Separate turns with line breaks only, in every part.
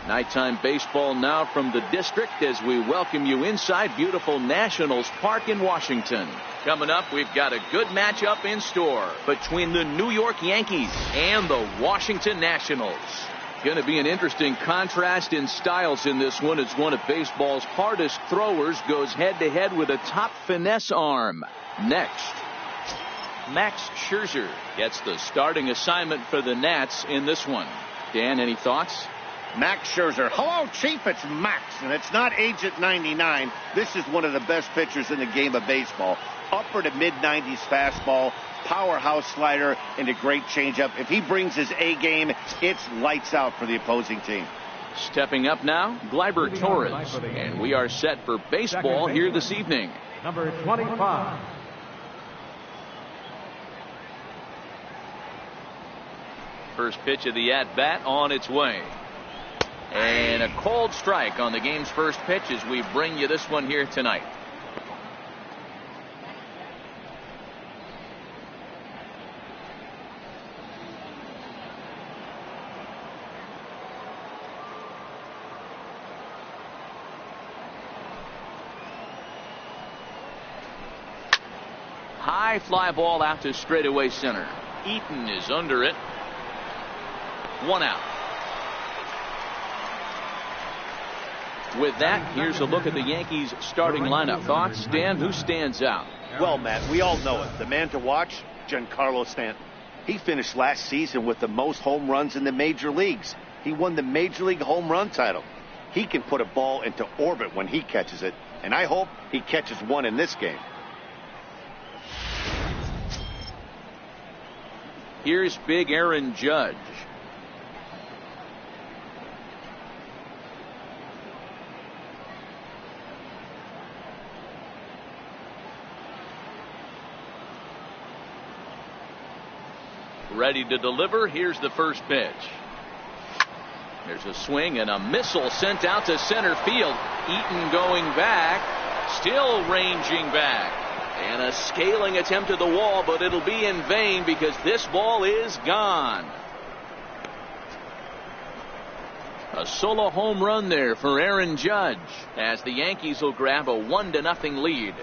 Nighttime baseball now from the district as we welcome you inside beautiful Nationals Park in Washington. Coming up, we've got a good matchup in store between the New York Yankees and the Washington Nationals. Going to be an interesting contrast in styles in this one as one of baseball's hardest throwers goes head-to-head with a top finesse arm. Next, Max Scherzer gets the starting assignment for the Nats in this one. Dan, any thoughts?
Max Scherzer. Hello, Chief. It's Max, and it's not Agent 99. This is one of the best pitchers in the game of baseball. Upper to mid-90s fastball, powerhouse slider, and a great changeup. If he brings his A game, it's lights out for the opposing team.
Stepping up now, Gleyber Torres, and we are set for baseball here this evening.
Number 25.
First pitch of the at-bat on its way. And a cold strike on the game's first pitch as we bring you this one here tonight. High fly ball out to straightaway center. Eaton is under it. One out. With that, here's a look at the Yankees starting lineup. Thoughts, Dan? Who stands out?
Well, Matt, we all know it. The man to watch, Giancarlo Stanton. He finished last season with the most home runs in the major leagues. He won the Major League home run title. He can put a ball into orbit when he catches it, and I hope he catches one in this game.
Here's big Aaron Judge. Ready to deliver. Here's the first pitch. There's a swing and a missile sent out to center field. Eaton going back, still ranging back, and a scaling attempt at the wall, but it'll be in vain because this ball is gone. A solo home run there for Aaron Judge as the Yankees will grab a 1-0 lead.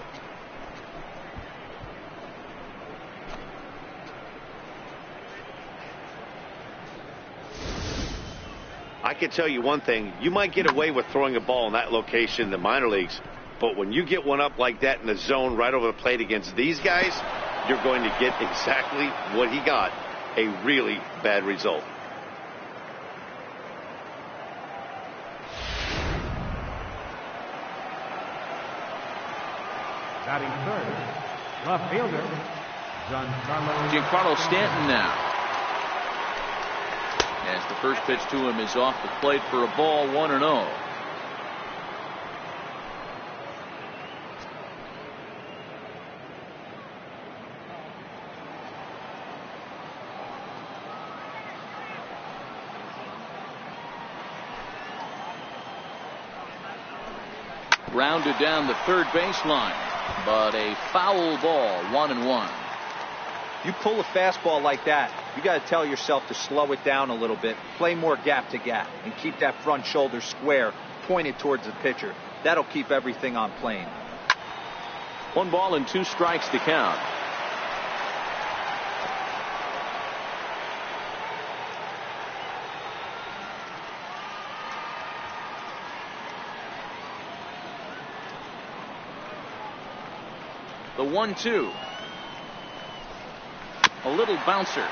I can tell you one thing. You might get away with throwing a ball in that location in the minor leagues, but when you get one up like that in the zone right over the plate against these guys, you're going to get exactly what he got, a really bad result.
Batting third, left fielder,
Giancarlo Stanton now. As the first pitch to him is off the plate for a ball, 1-0. Grounded down the third baseline, but a foul ball, 1-1.
You pull a fastball like that, you got to tell yourself to slow it down a little bit, play more gap to gap, and keep that front shoulder square, pointed towards the pitcher. That'll keep everything on plane.
1 ball and 2 strikes to count. The 1-2. A little bouncer.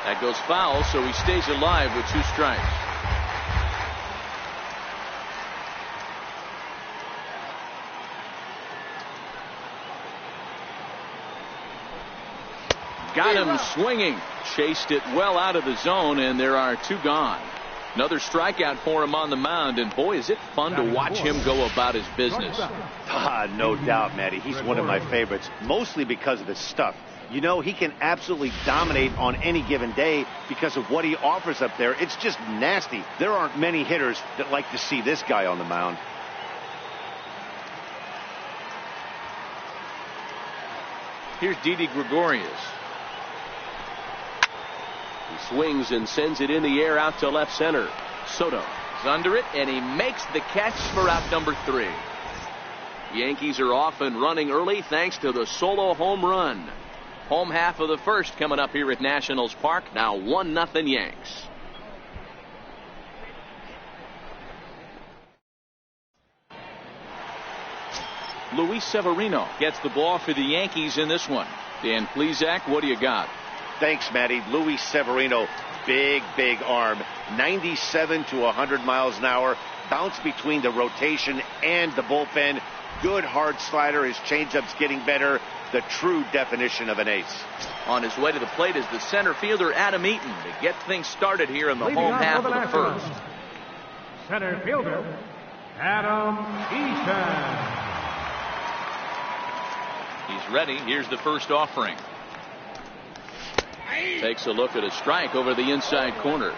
That goes foul, so he stays alive with 2 strikes. Got him swinging. Chased it well out of the zone, and there are 2 gone. Another strikeout for him on the mound, and boy, is it fun to watch him go about his business.
No doubt, Matty. He's one of my favorites, mostly because of his stuff. You know, he can absolutely dominate on any given day because of what he offers up there. It's just nasty. There aren't many hitters that like to see this guy on the mound.
Here's Didi Gregorius. He swings and sends it in the air out to left center. Soto He's under it, and he makes the catch for out number 3. Yankees are off and running early thanks to the solo home run. Home half of the first coming up here at Nationals Park. Now 1-0 Yanks. Luis Severino gets the ball for the Yankees in this one. Dan Plesac, what do you got?
Thanks, Matty. Luis Severino, big arm. 97 to 100 miles an hour. Bounce between the rotation and the bullpen. Good hard slider. His changeup's getting better. The true definition of an ace.
On his way to the plate is the center fielder Adam Eaton to get things started here in the home half of the first.
Center fielder Adam Eaton.
He's ready. Here's the first offering. Takes a look at a strike over the inside corner.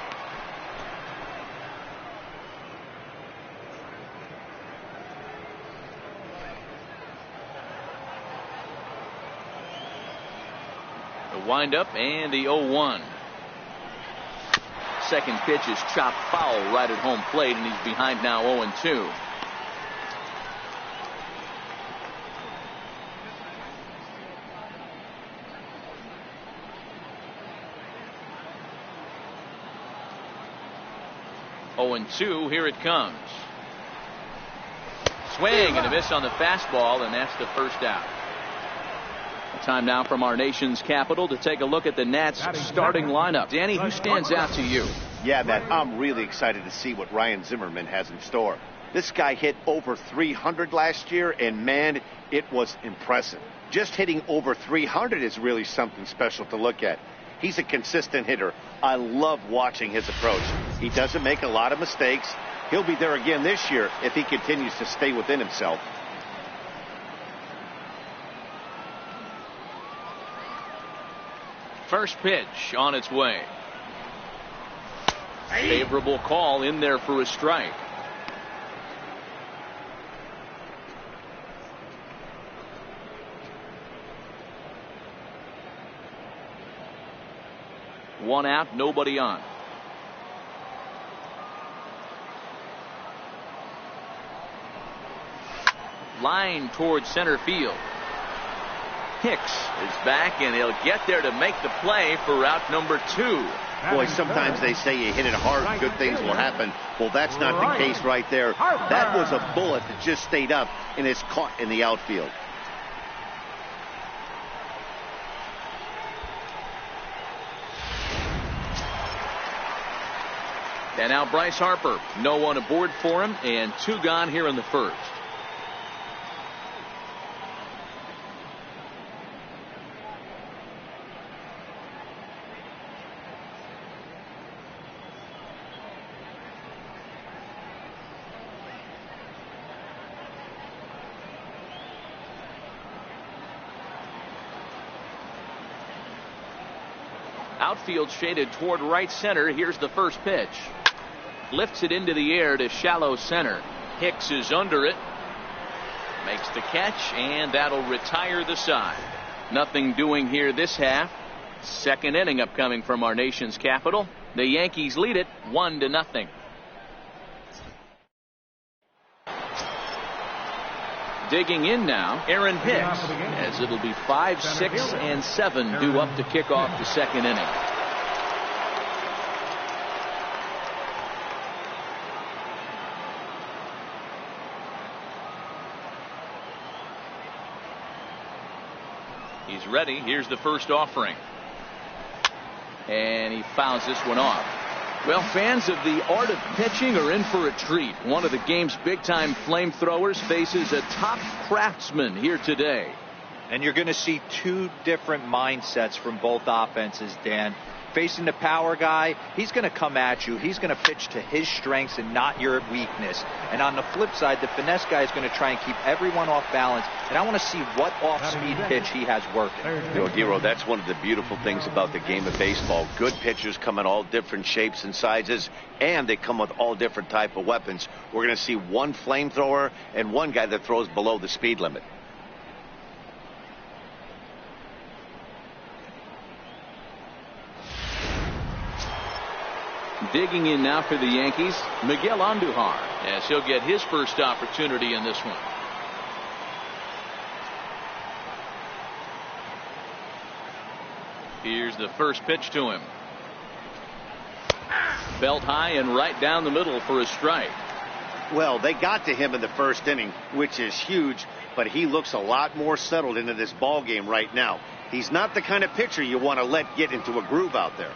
The windup and the 0-1. Second pitch is chopped foul right at home plate, and he's behind now 0-2. Here it comes. Swing and a miss on the fastball, and that's the first out. Time now from our nation's capital to take a look at the Nats starting lineup. Danny, who stands out to you?
Yeah, Matt, I'm really excited to see what Ryan Zimmerman has in store. This guy hit over 300 last year, and man, it was impressive. Just hitting over 300 is really something special to look at. He's a consistent hitter. I love watching his approach. He doesn't make a lot of mistakes. He'll be there again this year if he continues to stay within himself.
First pitch on its way. Favorable call in there for a strike. One out, nobody on. Line towards center field. Hicks is back, and he'll get there to make the play for out number 2.
Boy, sometimes they say you hit it hard, good things will happen. Well, that's not the case right there. That was a bullet that just stayed up and is caught in the outfield.
And now Bryce Harper. No one aboard for him, and 2 gone here in the first. Outfield shaded toward right center. Here's the first pitch. Lifts it into the air to shallow center. Hicks is under it. Makes the catch, and that'll retire the side. Nothing doing here this half. Second inning upcoming from our nation's capital. The Yankees lead it 1-0. Digging in now, Aaron Hicks, as it'll be 5, 6, and 7 due up to kick off the second inning. He's ready. Here's the first offering. And he fouls this one off. Well, fans of the art of pitching are in for a treat. One of the game's big-time flamethrowers faces a top craftsman here today.
And you're going to see 2 different mindsets from both offenses, Dan. Facing the power guy, he's going to come at you. He's going to pitch to his strengths and not your weakness. And on the flip side, the finesse guy is going to try and keep everyone off balance. And I want to see what off-speed pitch he has working.
You know, Dero, that's one of the beautiful things about the game of baseball. Good pitchers come in all different shapes and sizes, and they come with all different type of weapons. We're going to see one flamethrower and one guy that throws below the speed limit.
Digging in now for the Yankees, Miguel Andujar, as he'll get his first opportunity in this one. Here's the first pitch to him. Belt high and right down the middle for a strike.
Well, they got to him in the first inning, which is huge, but he looks a lot more settled into this ball game right now. He's not the kind of pitcher you want to let get into a groove out there.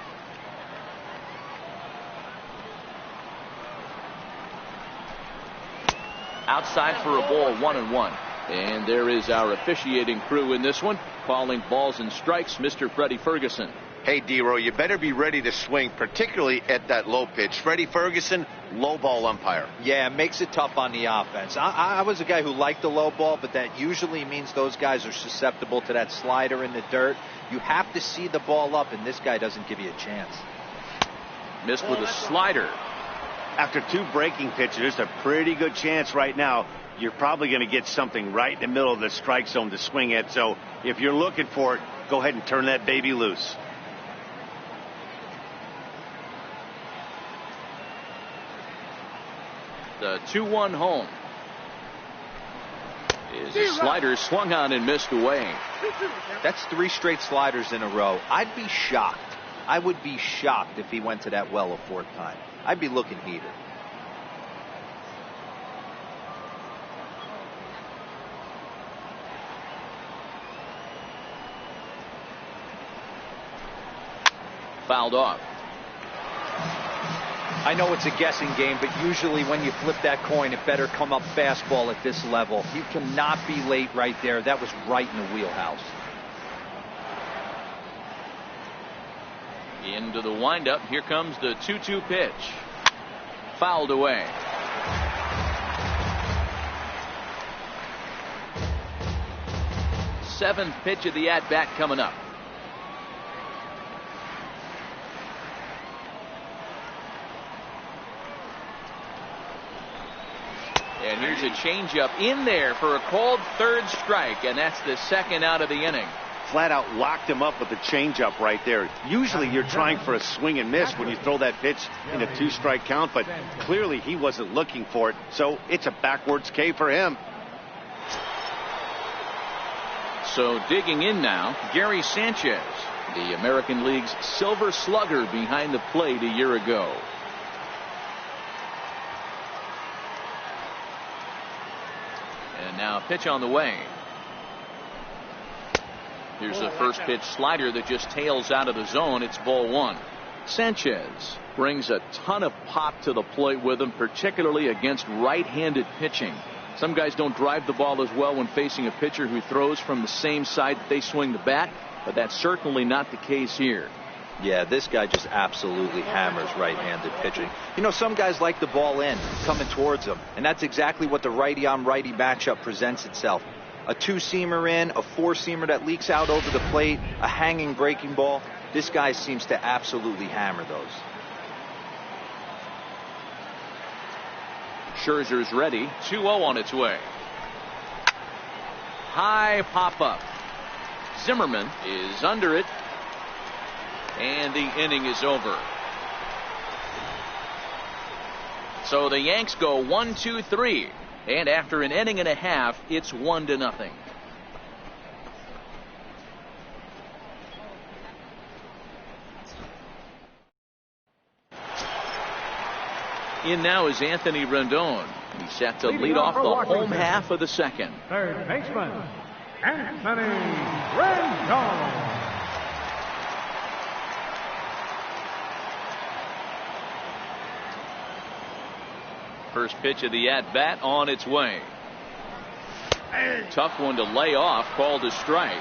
Outside for a ball, 1-1. And there is our officiating crew in this one, calling balls and strikes, Mr. Freddie Ferguson.
Hey, D-Row, you better be ready to swing, particularly at that low pitch. Freddie Ferguson, low ball umpire.
Yeah, it makes it tough on the offense. I was a guy who liked the low ball, but that usually means those guys are susceptible to that slider in the dirt. You have to see the ball up, and this guy doesn't give you a chance.
Missed with a slider.
After two breaking pitches, there's a pretty good chance right now you're probably going to get something right in the middle of the strike zone to swing at. So if you're looking for it, go ahead and turn that baby loose.
The 2-1 home. Is a slider swung on and missed away.
That's 3 straight sliders in a row. I'd be shocked. I would be shocked if he went to that well a 4th time. I'd be looking heated.
Fouled off.
I know it's a guessing game, but usually when you flip that coin, it better come up fastball at this level. You cannot be late right there. That was right in the wheelhouse.
Into the windup. Here comes the 2-2 pitch. Fouled away. Seventh pitch of the at-bat coming up. And here's a changeup in there for a called 3rd strike, and that's the 2nd out of the inning.
Flat out locked him up with the changeup right there. Usually you're trying for a swing and miss when you throw that pitch in a 2-strike count, but clearly he wasn't looking for it, so it's a backwards K for him.
So digging in now, Gary Sanchez, the American League's Silver Slugger behind the plate a year ago. And now a pitch on the way. Here's the first pitch slider that just tails out of the zone. It's ball 1. Sanchez brings a ton of pop to the plate with him, particularly against right-handed pitching. Some guys don't drive the ball as well when facing a pitcher who throws from the same side that they swing the bat, but that's certainly not the case here.
Yeah, this guy just absolutely hammers right-handed pitching. You know, some guys like the ball in, coming towards them, and that's exactly what the righty-on-righty matchup presents itself. A 2-seamer in, a 4-seamer that leaks out over the plate, a hanging breaking ball. This guy seems to absolutely hammer those.
Scherzer's ready. 2-0 on its way. High pop-up. Zimmerman is under it. And the inning is over. So the Yanks go 1-2-3. And after an inning and a half, it's 1-0. In now is Anthony Rendon. He's set to lead off the home half of the 2nd.
3rd baseman, Anthony Rendon.
First pitch of the at-bat on its way. Tough one to lay off, called a strike.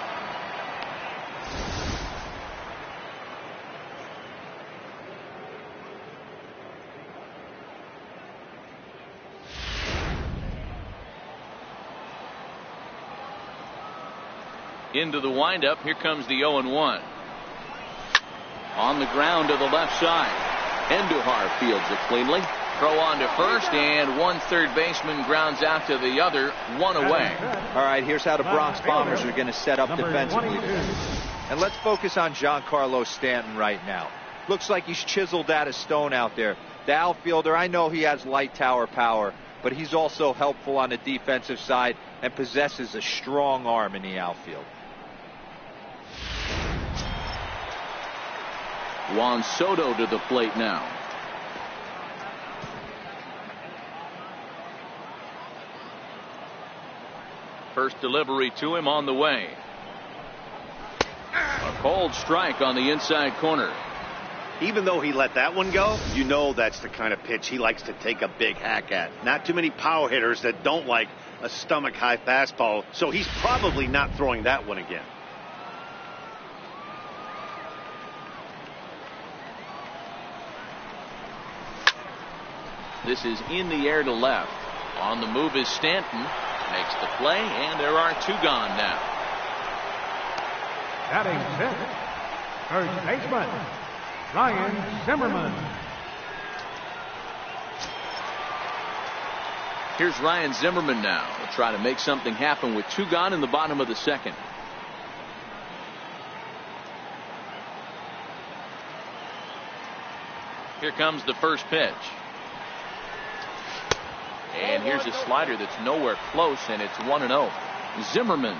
Into the windup. Here comes the 0-1. On the ground to the left side. Andujar fields it cleanly. Throw on to first, and one third baseman grounds out to the other, 1 away.
All right, here's how the Bronx Bombers are going to set up defensively today. And let's focus on Giancarlo Stanton right now. Looks like he's chiseled out of stone out there. The outfielder, I know he has light tower power, but he's also helpful on the defensive side and possesses a strong arm in the outfield.
Juan Soto to the plate now. First delivery to him on the way. A cold strike on the inside corner.
Even though he let that one go, you know that's the kind of pitch he likes to take a big hack at. Not too many power hitters that don't like a stomach-high fastball, so he's probably not throwing that one again.
This is in the air to left. On the move is Stanton. Makes the play, and there are two gone now.
Batting fifth, first baseman, Ryan Zimmerman.
Here's Ryan Zimmerman now. He'll try to make something happen with two gone in the bottom of the second. Here comes the first pitch. And here's a slider that's nowhere close, and it's 1-0. Zimmerman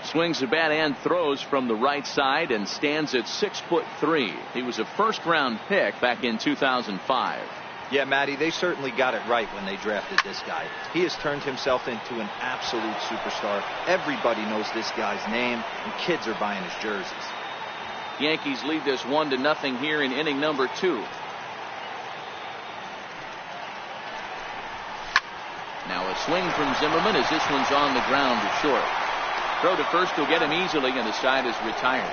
swings the bat and throws from the right side and stands at 6'3". He was a first-round pick back in 2005.
Yeah, Matty, they certainly got it right when they drafted this guy. He has turned himself into an absolute superstar. Everybody knows this guy's name, and kids are buying his jerseys.
Yankees lead this 1-0 here in inning number 2. Now a swing from Zimmerman as this one's on the ground to short. Throw to first will get him easily, and the side is retired.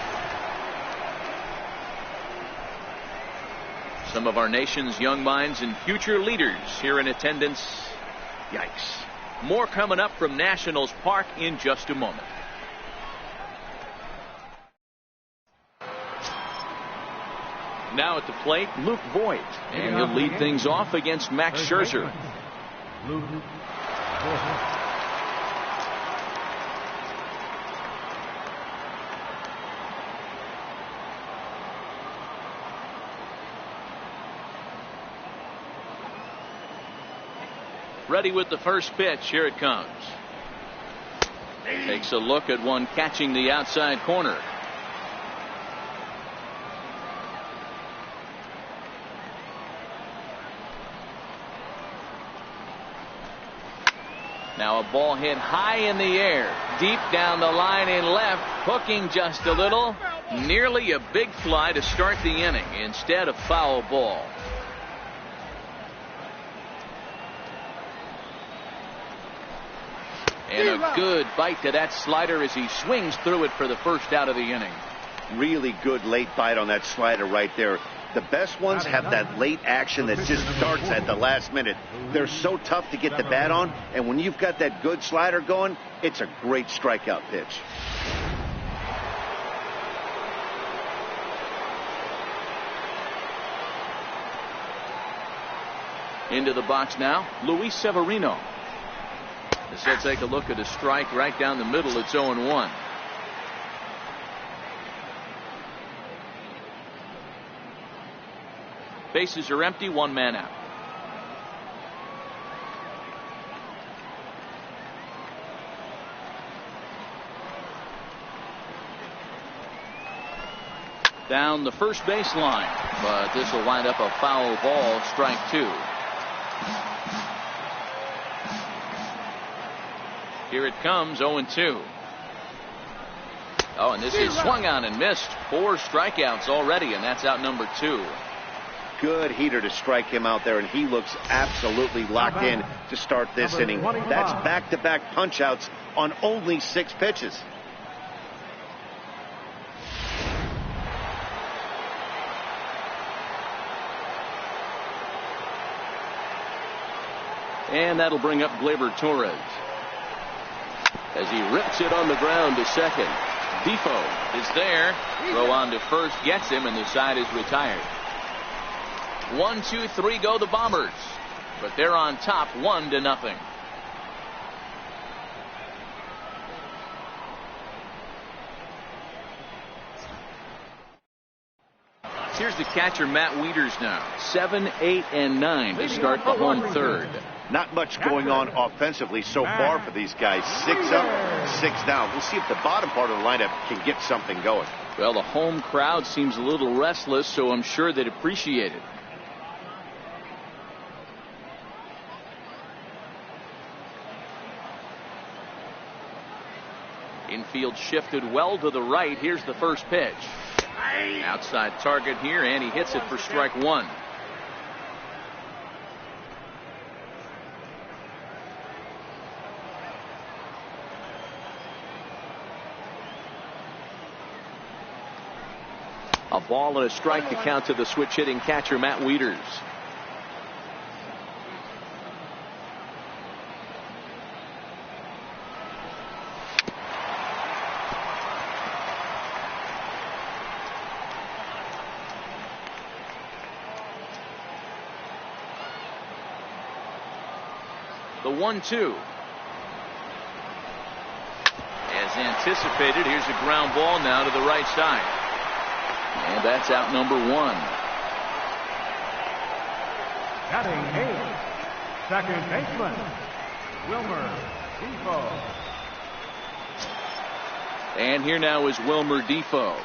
Some of our nation's young minds and future leaders here in attendance. Yikes. More coming up from Nationals Park in just a moment. Now at the plate, Luke Voigt. And he'll lead things off against Max Scherzer.
Luke Voigt.
Ready with the first pitch. Here it comes. Takes a look at one catching the outside corner. Now a ball hit high in the air, deep down the line in left, hooking just a little. Nearly a big fly to start the inning instead of foul ball. And a good bite to that slider as he swings through it for the first out of the inning.
Really good late bite on that slider right there. The best ones have that late action that just starts at the last minute. They're so tough to get the bat on, and when you've got that good slider going, it's a great strikeout pitch.
Into the box now, Luis Severino. As he'll take a look at a strike right down the middle. It's 0-1. Bases are empty, one man out. Down the first base line, but this will wind up a foul ball, strike 2. Here it comes, 0-2. Oh, and this is swung on and missed. 4 strikeouts already, and that's out number 2.
Good heater to strike him out there, and he looks absolutely locked in to start this inning. That's back-to-back punch-outs on only 6 pitches.
And that'll bring up Gleyber Torres as he rips it on the ground to second. Defoe is there. Throw on to first gets him, and the side is retired. 1, 2, 3 go the Bombers, but they're on top 1-0. Here's the catcher, Matt Wieters now. 7, 8, and 9 to start the home third.
Not much going on offensively so far for these guys. 6 up, 6 down. We'll see if the bottom part of the lineup can get something going.
Well, the home crowd seems a little restless, so I'm sure they'd appreciate it. Infield shifted well to the right. Here's the first pitch. Outside target here, and he hits it for strike one. A ball and a strike to count to the switch hitting catcher, Matt Wieters. The 1-2. As anticipated, here's a ground ball now to the right side. And that's out number one.
Batting 8th, second baseman, Wilmer Defoe.
And here now is Wilmer Defoe.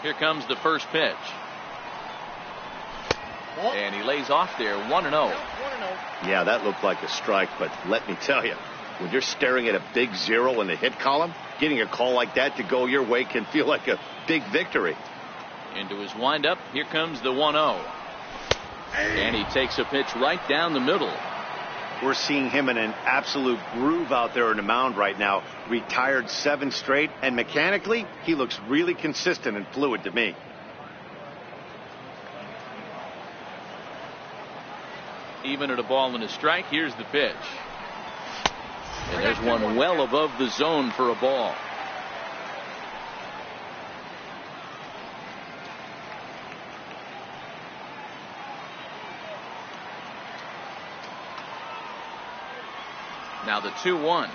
Here comes the first pitch. And he lays off there, 1-0.
Yeah, that looked like a strike, but let me tell you, when you're staring at a big 0 in the hit column, getting a call like that to go your way can feel like a big victory.
Into his windup, here comes the 1-0. And he takes a pitch right down the middle.
We're seeing him in an absolute groove out there in the mound right now. Retired 7 straight, and mechanically, he looks really consistent and fluid to me.
Even at a ball and a strike, here's the pitch. And there's one well above the zone for a ball. Now the 2-1.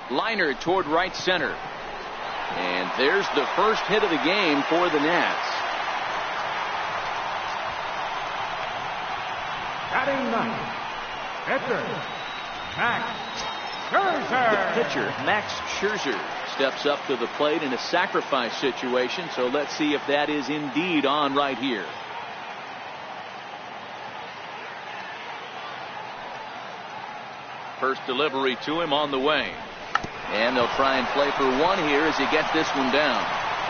Liner toward right center. And there's the first hit of the game for the Nats.
Batting 9th, pitcher, Max Scherzer.
The pitcher, Max Scherzer, steps up to the plate in a sacrifice situation. So let's see if that is indeed on right here. First delivery to him on the way. And they'll try and play for one here as he gets this one down.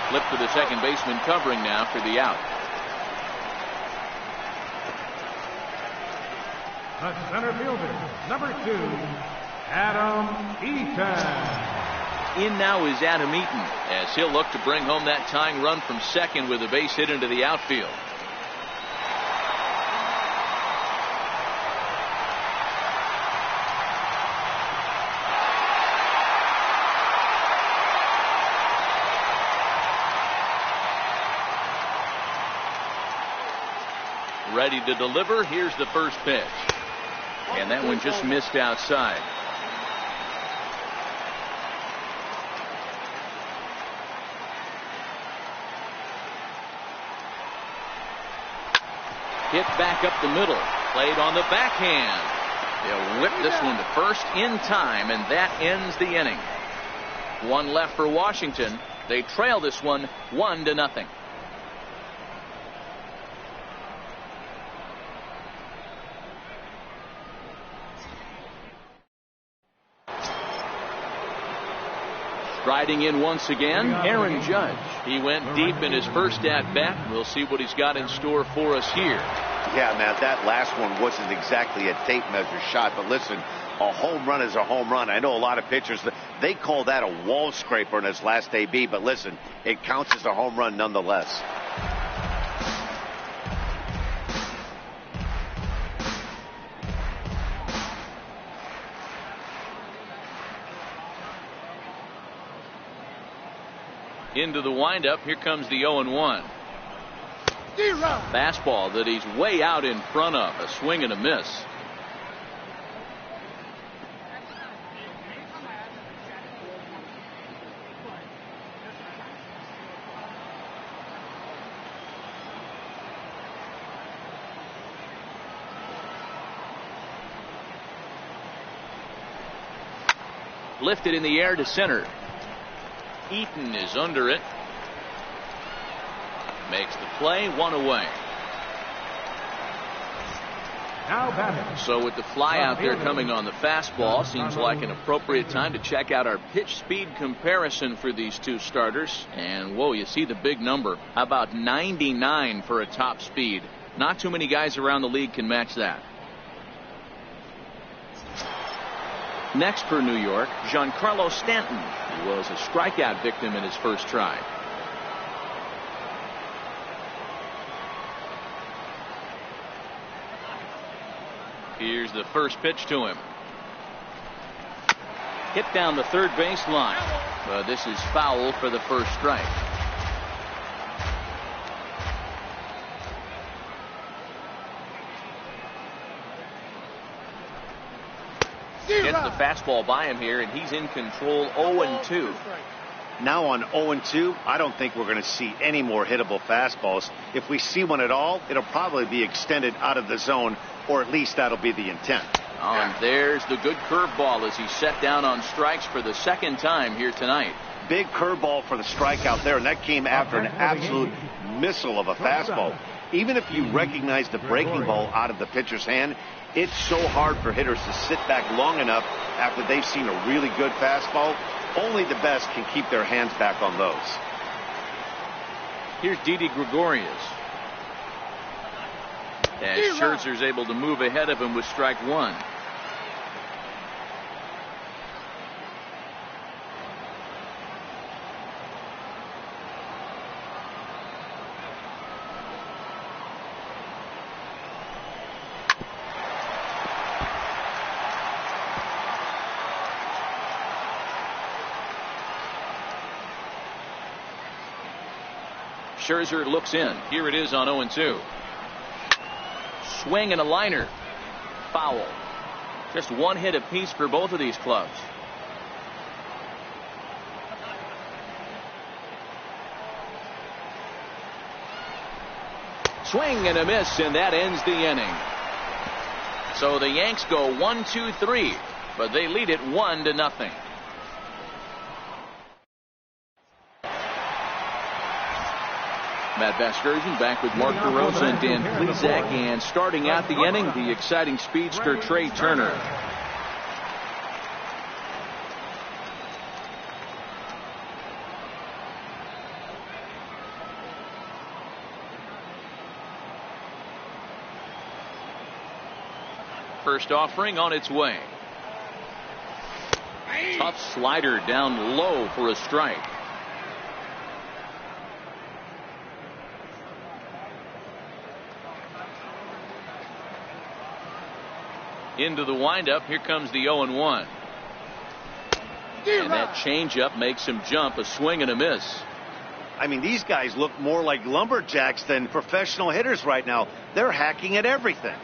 Flip to the second baseman covering now for the out.
The center fielder, number 2, Adam Eaton.
In now is Adam Eaton as he'll look to bring home that tying run from second with a base hit into the outfield. Ready to deliver. Here's the first pitch. And that one just missed outside. Hit back up the middle. Played on the backhand. They'll whip this one to first in time, and that ends the inning. One left for Washington. They trail this one 1-0. Riding in once again, Aaron Judge. He went deep in his first at-bat. We'll see what he's got in store for us here.
Yeah, Matt, that last one wasn't exactly a tape measure shot, but listen, a home run is a home run. I know a lot of pitchers, they call that a wall scraper in his last AB, but listen, it counts as a home run nonetheless.
Into the windup. Here comes the 0-1. Fastball that he's way out in front of. A swing and a miss. Lifted in the air to center. Eaton is under it. Makes the play, one away.
Now batting.
So with the fly out there coming on the fastball, seems like an appropriate time to check out our pitch speed comparison for these two starters. And whoa, you see the big number. How about 99 for a top speed? Not too many guys around the league can match that. Next for New York, Giancarlo Stanton. He was a strikeout victim in his first try. Here's the first pitch to him. Hit down the third base line. But this is foul for the first strike. Gets the fastball by him here, and he's in control. 0-2.
Now on 0-2, I don't think we're going to see any more hittable fastballs. If we see one at all, it'll probably be extended out of the zone, or at least that'll be the intent.
Oh, and there's the good curveball as he set down on strikes for the second time here tonight.
Big curveball for the strikeout there, and that came after an absolute missile of a fastball. Even if you recognize the breaking ball out of the pitcher's hand, it's so hard for hitters to sit back long enough after they've seen a really good fastball. Only the best can keep their hands back on those.
Here's Didi Gregorius. As Scherzer's able to move ahead of him with strike one. Scherzer looks in. Here it is on 0-2. Swing and a liner. Foul. Just one hit apiece for both of these clubs. Swing and a miss, and that ends the inning. So the Yanks go 1-2-3, but they lead it 1-0. Matt Vasgersian back with Mark DeRosa and Dan Plesac, and starting out the inning, the exciting speedster Trey Turner. First offering on its way. Tough slider down low for a strike. Into the windup. Here comes the 0-1. And that changeup makes him jump. A swing and a miss.
I mean, these guys look more like lumberjacks than professional hitters right now. They're hacking at everything.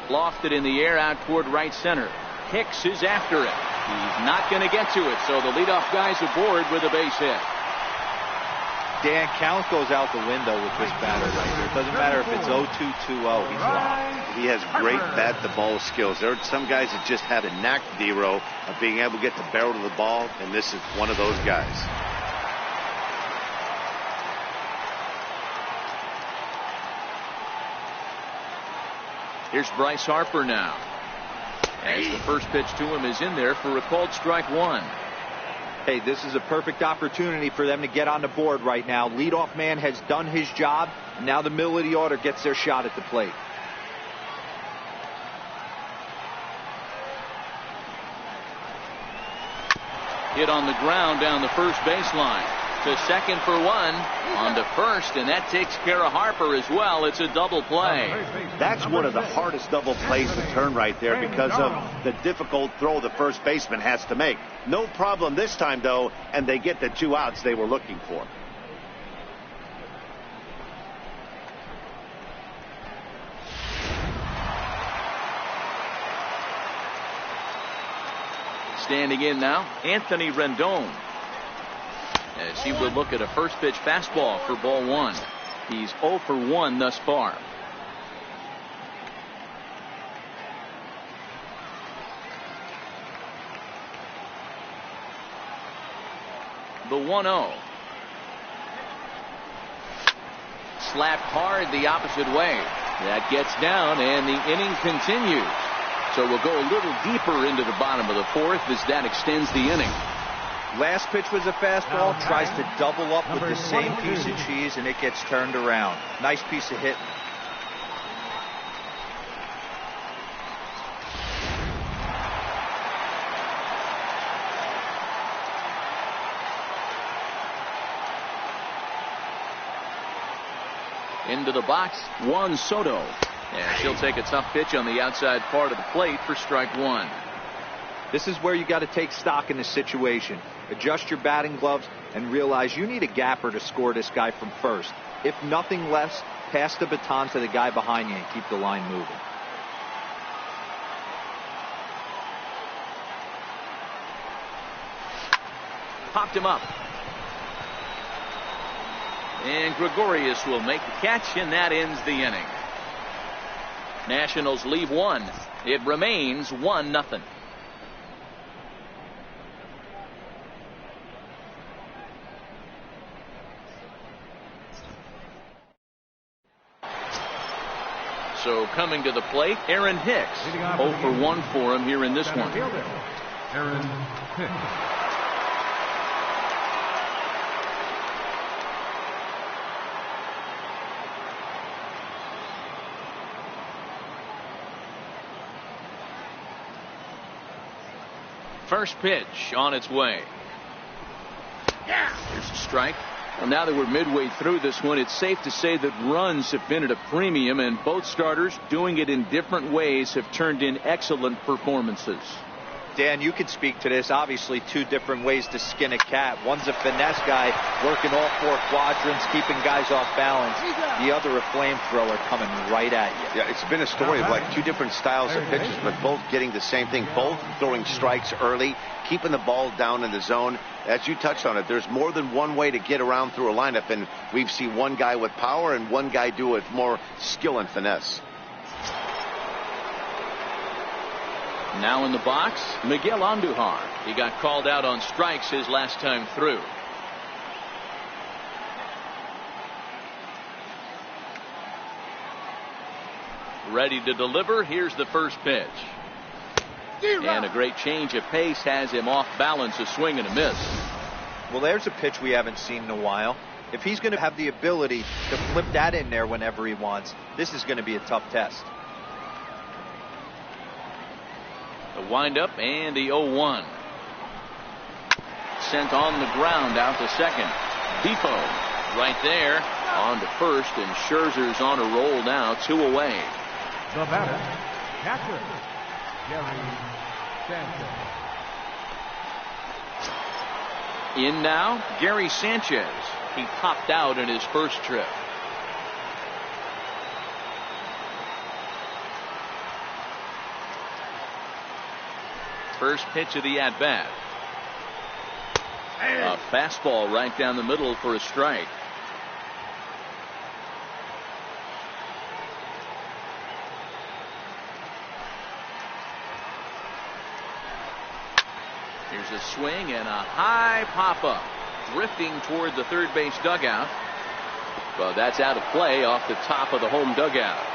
Lofted in the air out toward right center. Hicks is after it. He's not going to get to it, so the leadoff guy's aboard with a base hit.
Dan, count goes out the window with this batter right here. It doesn't matter if it's 0-2, 2-0. He's locked.
He has great bat-to-ball skills. There are some guys that just have a knack, D-Row, of being able to get the barrel to the ball, and this is one of those guys.
Here's Bryce Harper now. As the first pitch to him is in there for a called strike one.
Hey, this is a perfect opportunity for them to get on the board right now. Leadoff man has done his job. Now the middle of the order gets their shot at the plate.
Hit on the ground down the first baseline. To second for one. On to first, and that takes care of Harper as well. It's a double play.
That's one of the hardest double plays to turn right there because of the difficult throw the first baseman has to make. No problem this time, though, and they get the 2 outs they were looking for.
Standing in now, Anthony Rendon, as he would look at a first pitch fastball for ball one. He's 0 for 1 thus far. The 1-0. Slapped hard the opposite way. That gets down, and the inning continues. So we'll go a little deeper into the bottom of the fourth as that extends the inning.
Last pitch was a fastball. Tries to double up with the same piece of cheese, and it gets turned around. Nice piece of hitting.
Into the box, Juan Soto. And she'll take a tough pitch on the outside part of the plate for strike one.
This is where you got to take stock in the situation. Adjust your batting gloves and realize you need a gapper to score this guy from first. If nothing less, pass the baton to the guy behind you and keep the line moving.
Popped him up. And Gregorius will make the catch, and that ends the inning. Nationals leave one. It remains 1-0. So coming to the plate, Aaron Hicks. 0 for 1 for him here in this one.
Aaron Hicks.
First pitch on its way. Here's a strike. Well, now that we're midway through this one, it's safe to say that runs have been at a premium, and both starters, doing it in different ways, have turned in excellent performances.
Dan, you could speak to this. Obviously, two different ways to skin a cat. One's a finesse guy working all four quadrants, keeping guys off balance. The other, a flamethrower coming right at you.
Yeah, it's been a story of like two different styles of pitches, but both getting the same thing. Both throwing strikes early, keeping the ball down in the zone. As you touched on it, there's more than one way to get around through a lineup, and we've seen one guy with power and one guy do it with more skill and finesse.
Now in the box, Miguel Andujar. He got called out on strikes his last time through. Ready to deliver. Here's the first pitch. And a great change of pace has him off balance, a swing and a miss.
Well, there's a pitch we haven't seen in a while. If he's going to have the ability to flip that in there whenever he wants, this is going to be a tough test.
The windup and the 0-1. Sent on the ground out to second. Defoe right there on to first, and Scherzer's on a roll now, 2 away.
The batter, catcher, Gary Sanchez.
In now, Gary Sanchez. He popped out in his first trip. First pitch of the at-bat. A fastball right down the middle for a strike. Here's a swing and a high pop-up. Drifting toward the third base dugout. Well, that's out of play off the top of the home dugout.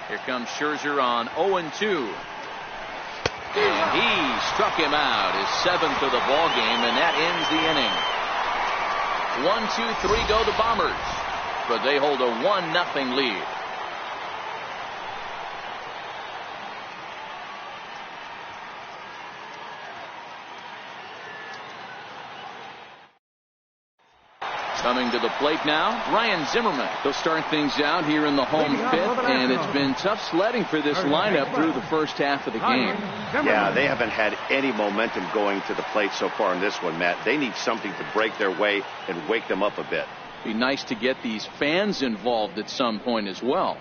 Here comes Scherzer on 0-2. And he struck him out, his 7th of the ball game, and that ends the inning. 1-2-3 go the Bombers, but they hold a 1-0 lead. Coming to the plate now, Ryan Zimmerman. They'll start things out here in the home fifth, and it's been tough sledding for this lineup through the first half of the game.
Yeah, they haven't had any momentum going to the plate so far in this one, Matt. They need something to break their way and wake them up a bit.
Be nice to get these fans involved at some point as well.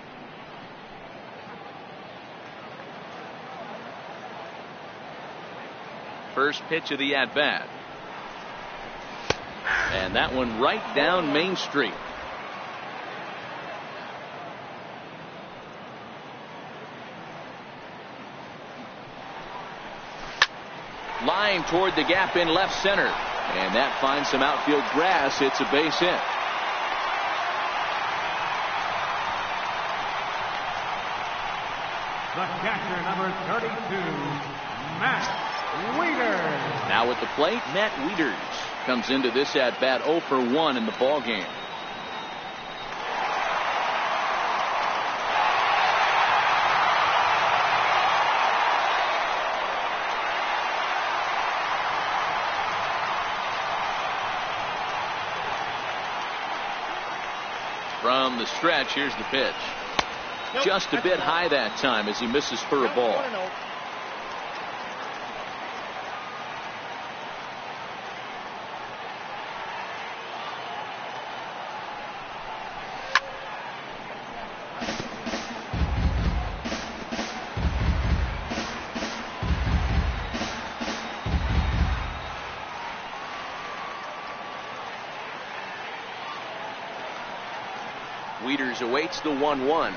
First pitch of the at-bat. And that one right down Main Street. Line toward the gap in left center. And that finds some outfield grass. It's a base hit.
The catcher, number 32, Matt Wieters.
Now at the plate, Matt Wieters comes into this at bat 0 for 1 in the ball game. From the stretch, here's the pitch. Just a bit high that time as he misses for a ball. Wieters awaits the 1-1.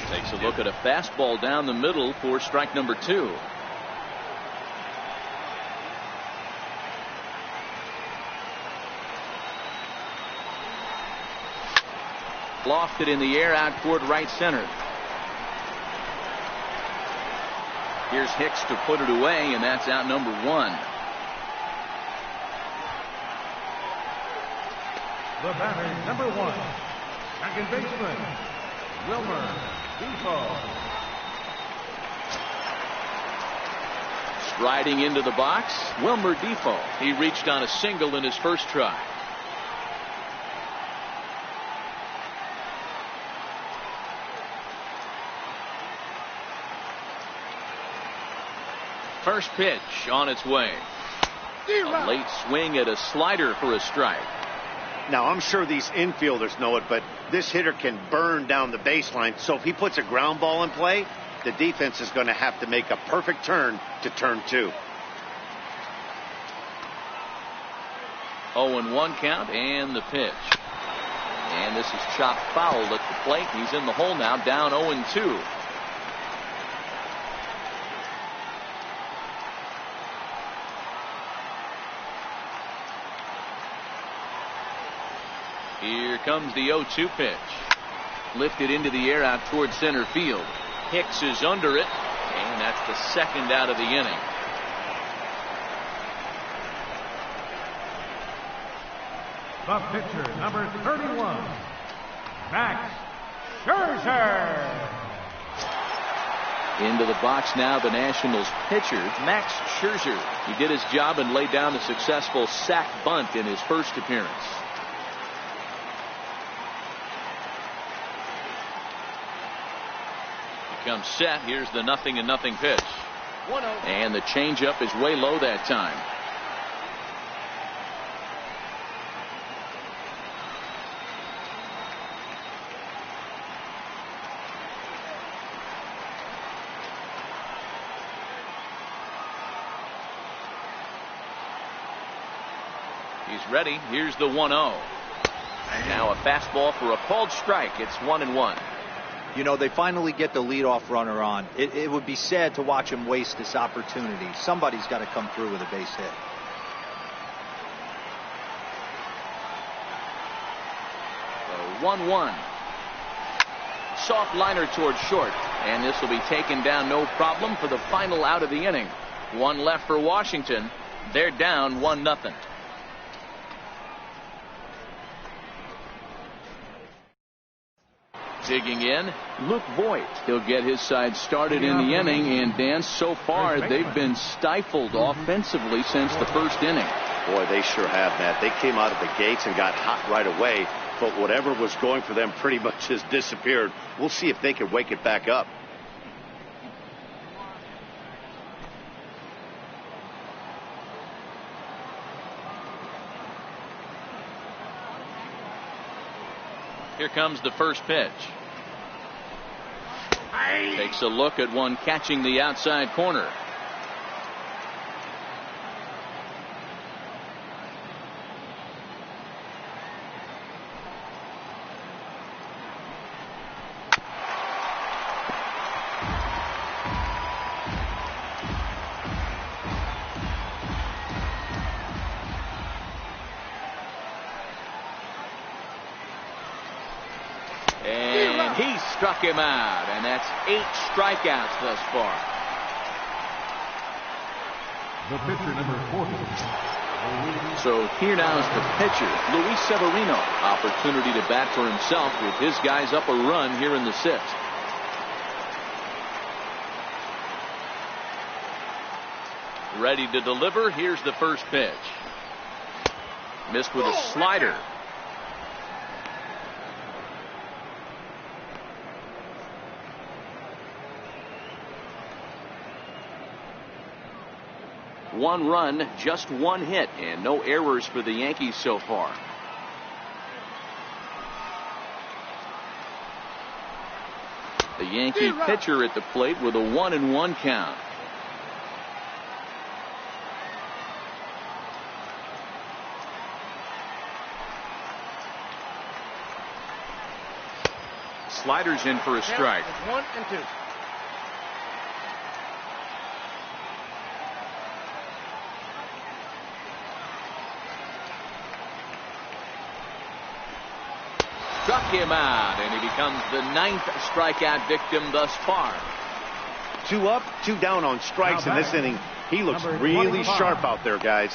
Takes a look at a fastball down the middle for strike number 2. Lofted in the air out toward right center. Here's Hicks to put it away, and that's out number 1.
The batter, number 1, second baseman, Wilmer Defoe.
Striding into the box, Wilmer Defoe. He reached on a single in his first try. First pitch on its way. A late swing at a slider for a strike.
Now, I'm sure these infielders know it, but this hitter can burn down the baseline. So if he puts a ground ball in play, the defense is going to have to make a perfect turn to turn 2.
0-1 count and the pitch. And this is chopped foul at the plate. He's in the hole now, down 0-2. Here comes the 0-2 pitch. Lifted into the air out toward center field. Hicks is under it, and that's the second out of the inning.
The pitcher, number 31, Max Scherzer.
Into the box now, the Nationals pitcher, Max Scherzer. He did his job and laid down a successful sac bunt in his first appearance. Comes set. Here's the 0-0 pitch. And the changeup is way low that time. He's ready. Here's the 1-0. Now a fastball for a called strike. It's 1-1.
You know, they finally get the leadoff runner on. It would be sad to watch him waste this opportunity. Somebody's got to come through with a base hit.
So 1-1. Soft liner towards short. And this will be taken down no problem for the final out of the inning. One left for Washington. They're down 1-0. Digging in, Luke Voigt. He'll get his side started in the inning, and Dan, so far they've been stifled offensively since the first inning.
Boy, they sure have, Matt. They came out of the gates and got hot right away, but whatever was going for them pretty much has disappeared. We'll see if they can wake it back up.
Here comes the first pitch. Takes a look at one catching the outside corner. He struck him out, and that's 8 strikeouts thus far.
The pitcher, number 40.
So here now is the pitcher, Luis Severino. Opportunity to bat for himself with his guys up a run here in the 6th. Ready to deliver. Here's the first pitch. Missed with a slider. One run, just one hit, and no errors for the Yankees so far. The Yankee pitcher at the plate with a 1-1 count. Sliders in for a strike.
1-2.
Struck him out, and he becomes the 9th strikeout victim thus far.
2 up, 2 down on strikes in this inning. He looks really sharp out there, guys.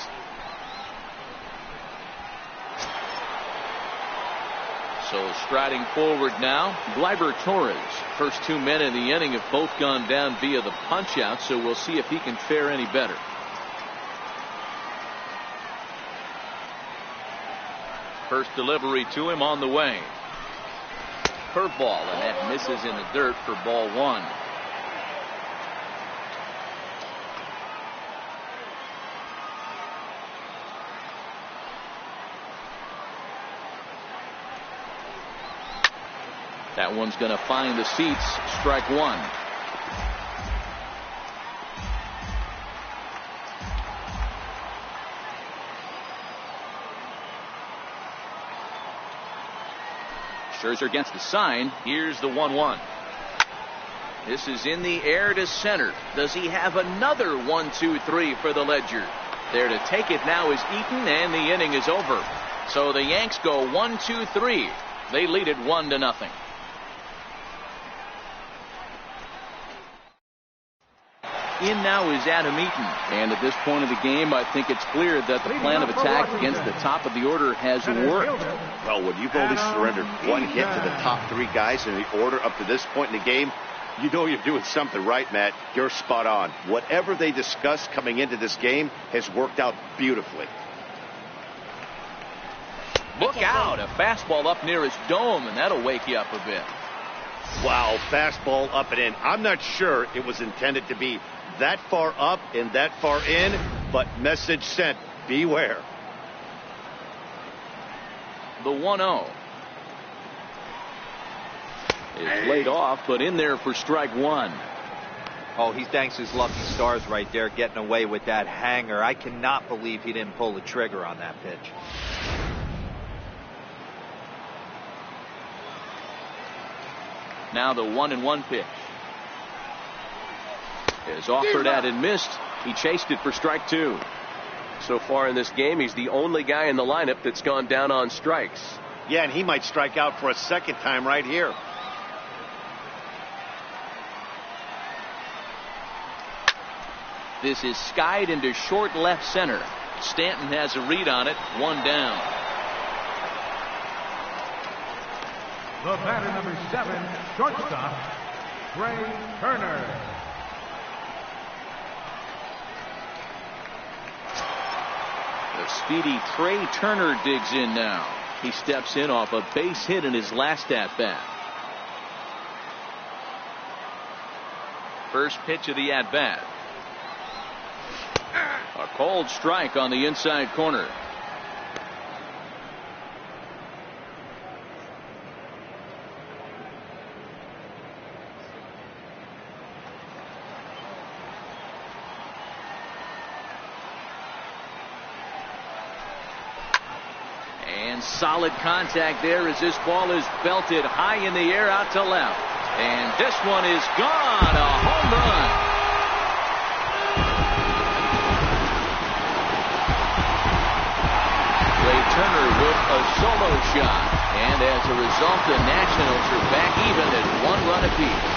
So striding forward now, Gleyber Torres. First 2 men in the inning have both gone down via the punch out, so we'll see if he can fare any better. First delivery to him on the way. Curveball, and that misses in the dirt for ball 1. That one's going to find the seats. Strike 1. Scherzer against the sign. Here's the 1-1. This is in the air to center. Does he have another 1-2-3 for the Ledger? There to take it now is Eaton, and the inning is over. So the Yanks go 1-2-3. They lead it 1-0. In now is Adam Eaton, and at this point of the game, I think it's clear that the plan of attack against the top of the order has worked.
Well, when you've only surrendered 1 hit to the top 3 guys in the order up to this point in the game, you know you're doing something right, Matt. You're spot on. Whatever they discussed coming into this game has worked out beautifully.
Look out, a fastball up near his dome, and that'll wake you up a bit.
Wow, fastball up and in. I'm not sure it was intended to be that far up and that far in, but message sent. Beware.
The 1-0 is laid off, but in there for strike 1.
Oh, he thanks his lucky stars right there, getting away with that hanger. I cannot believe he didn't pull the trigger on that pitch.
Now the 1-1 pitch is offered at and missed. He chased it for strike 2.
So far in this game, he's the only guy in the lineup that's gone down on strikes.
Yeah, and he might strike out for a second time right here.
This is skied into short left center. Stanton has a read on it. 1 down.
The batter, number 7, shortstop, Trey Turner.
The speedy Trey Turner digs in now. He steps in off a base hit in his last at-bat. First pitch of the at-bat. A cold strike on the inside corner. And solid contact there as this ball is belted high in the air out to left. And this one is gone. A home run. Trey Turner with a solo shot. And as a result, the Nationals are back even at 1 run apiece.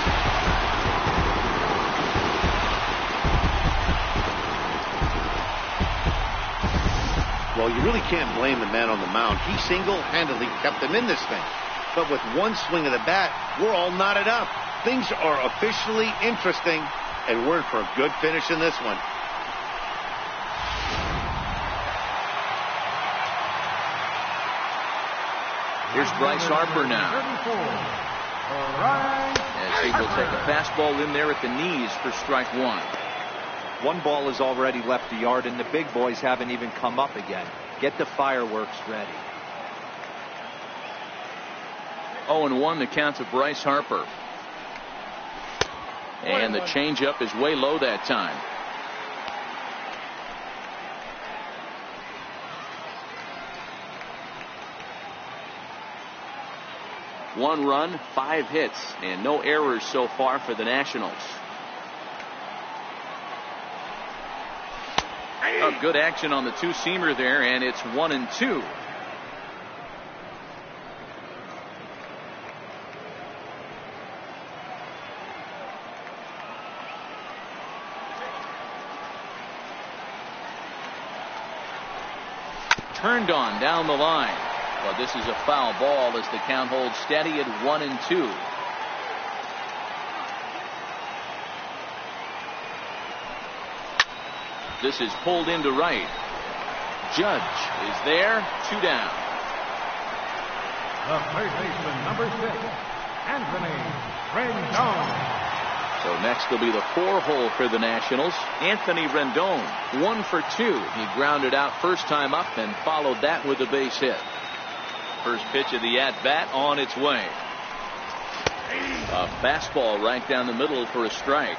Well, you really can't blame the man on the mound. He single-handedly kept them in this thing. But with one swing of the bat, we're all knotted up. Things are officially interesting, and we're in for a good finish in this one.
Here's Bryce Harper now. As he will take a fastball in there at the knees for strike one.
One ball has already left the yard, and the big boys haven't even come up again. Get the fireworks ready.
0-1 the count to Bryce Harper. And the changeup is way low that time. One run, 5 hits, and no errors so far for the Nationals. Oh, good action on the two-seamer there, and it's 1-2. Turned on down the line. Well, this is a foul ball as the count holds steady at 1-2. This is pulled into right. Judge is there, 2 down.
The third baseman, number 6, Anthony Rendon.
So next will be the 4-hole for the Nationals. Anthony Rendon, 1 for 2. He grounded out first time up and followed that with a base hit. First pitch of the at-bat on its way. A fastball right down the middle for a strike.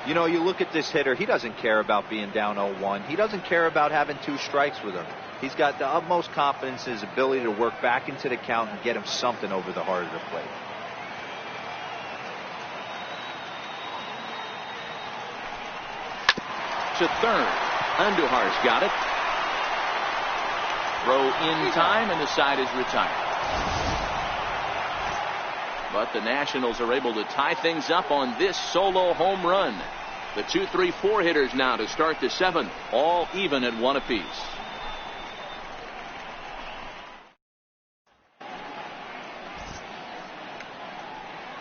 You know, you look at this hitter, he doesn't care about being down 0-1. He doesn't care about having 2 strikes with him. He's got the utmost confidence in his ability to work back into the count and get him something over the heart of the plate.
To third. Andujar's got it. Throw in time, and the side is retired. But the Nationals are able to tie things up on this solo home run. The 2, 3, 4 hitters now to start the 7th, all even at 1 apiece.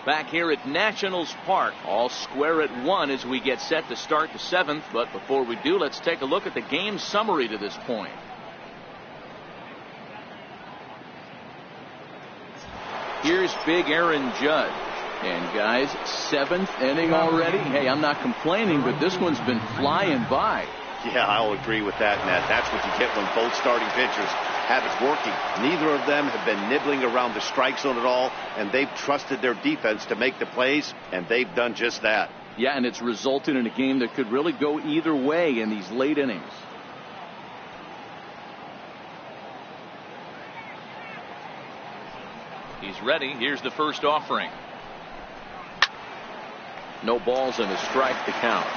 Back here at Nationals Park, all square at 1 as we get set to start the 7th. But before we do, let's take a look at the game summary to this point. Here's big Aaron Judge. And guys, 7th inning already. Hey, I'm not complaining, but this one's been flying by.
Yeah, I'll agree with that, Matt. That's what you get when both starting pitchers have it working. Neither of them have been nibbling around the strike zone at all, and they've trusted their defense to make the plays, and they've done just that.
Yeah, and it's resulted in a game that could really go either way in these late innings. He's ready. Here's the first offering. No balls and a strike to count.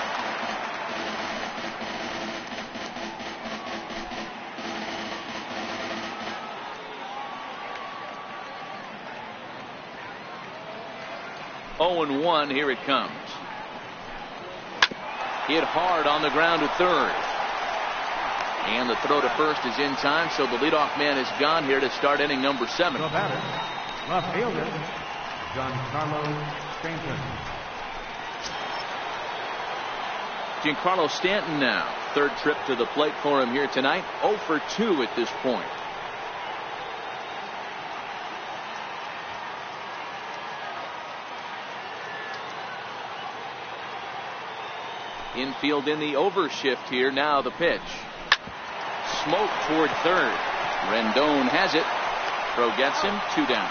Oh, and 1. Here it comes. Hit hard on the ground to third. And the throw to first is in time, so the leadoff man is gone here to start inning number 7.
The batter, left fielder, Giancarlo Stanton.
Giancarlo Stanton now. Third trip to the plate for him here tonight. 0 for 2 at this point. Infield in the overshift here. Now the pitch. Smoke toward third. Rendon has it. Throw gets him. 2 down.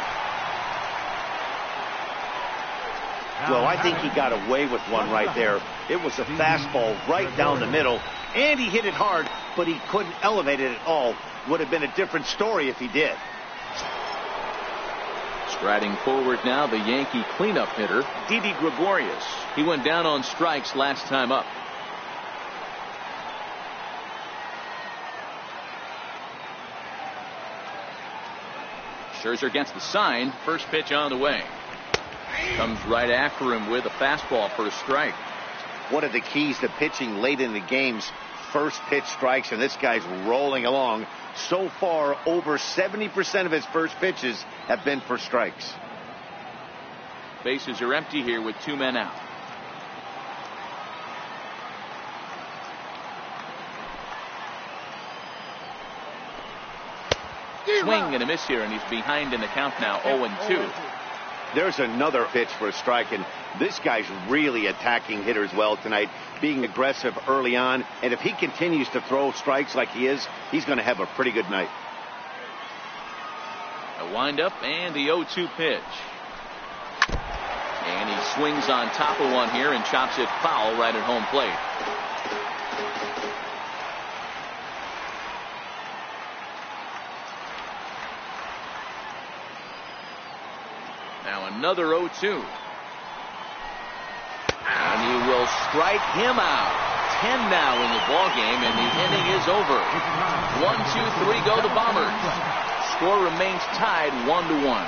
Well, I think he got away with one right there. It was a fastball right down the middle, and he hit it hard, but he couldn't elevate it at all. Would have been a different story if he did.
Striding forward now, the Yankee cleanup hitter, Didi Gregorius. He went down on strikes last time up. Scherzer gets the sign. First pitch on the way. Comes right after him with a fastball for a strike.
One of the keys to pitching late in the games, first pitch strikes, and this guy's rolling along. So far, over 70% of his first pitches have been for strikes.
Bases are empty here with 2 men out. Swing and a miss here, and he's behind in the count now, 0-2.
There's another pitch for a strike, and this guy's really attacking hitters well tonight, being aggressive early on, and if he continues to throw strikes like he is, he's going to have a pretty good night.
A windup and the 0-2 pitch. And he swings on top of one here and chops it foul right at home plate. Now another 0-2. And he will strike him out. 10 now in the ball game, and the inning is over. 1-2-3 go the Bombers. Score remains tied 1-1.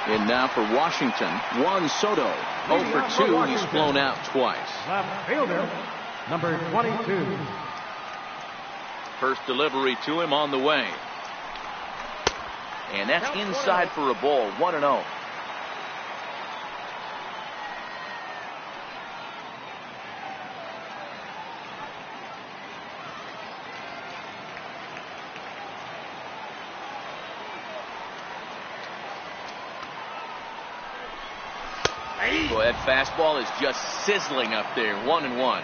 And now for Washington, Juan Soto. 0 for 2. He's flown out twice.
Left fielder, number 22.
First delivery to him on the way. And that's inside for a ball. 1-0. Boy, that fastball is just sizzling up there. 1-1.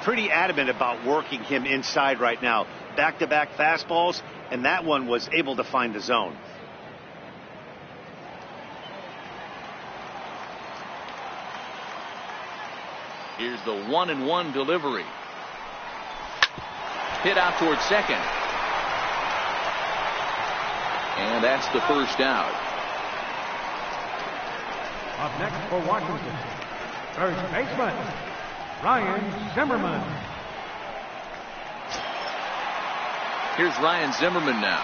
Pretty adamant about working him inside right now. Back-to-back fastballs, and that one was able to find the zone.
Here's the 1-1 delivery. Hit out towards second. And that's the first out.
Up next for Washington, first baseman, Ryan Zimmerman.
Here's Ryan Zimmerman now.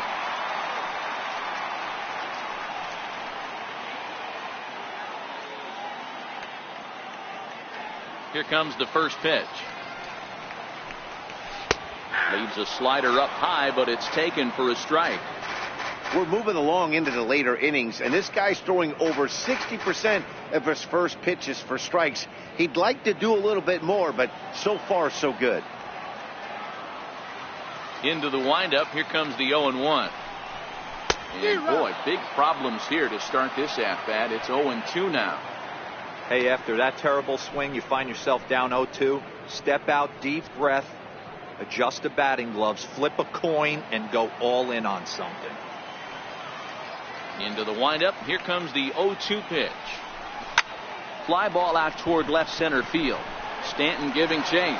Here comes the first pitch. Leaves a slider up high, but it's taken for a strike.
We're moving along into the later innings, and this guy's throwing over 60% of his first pitches for strikes. He'd like to do a little bit more, but so far, so good.
Into the windup. Here comes the 0-1. And boy, big problems here to start this at-bat. It's 0-2 now.
Hey, after that terrible swing, you find yourself down 0-2. Step out, deep breath, adjust the batting gloves, flip a coin, and go all in on something.
Into the windup. Here comes the 0-2 pitch. Fly ball out toward left center field. Stanton giving chase.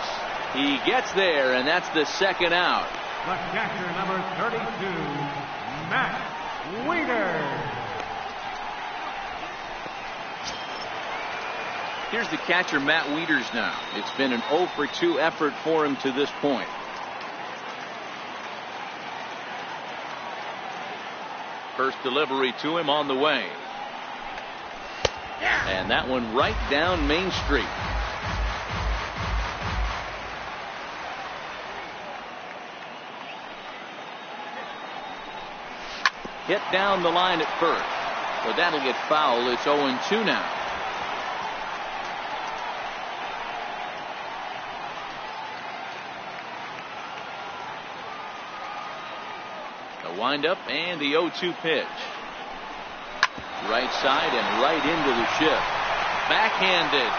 He gets there, and that's the second out.
The catcher, number 32, Matt Weeder.
Here's the catcher, Matt Wieters now. It's been an 0 for 2 effort for him to this point. First delivery to him on the way. And that one right down Main Street. Hit down the line at first. But that'll get foul. It's 0-2 now. Windup and the 0-2 pitch. Right side and right into the shift. Backhanded.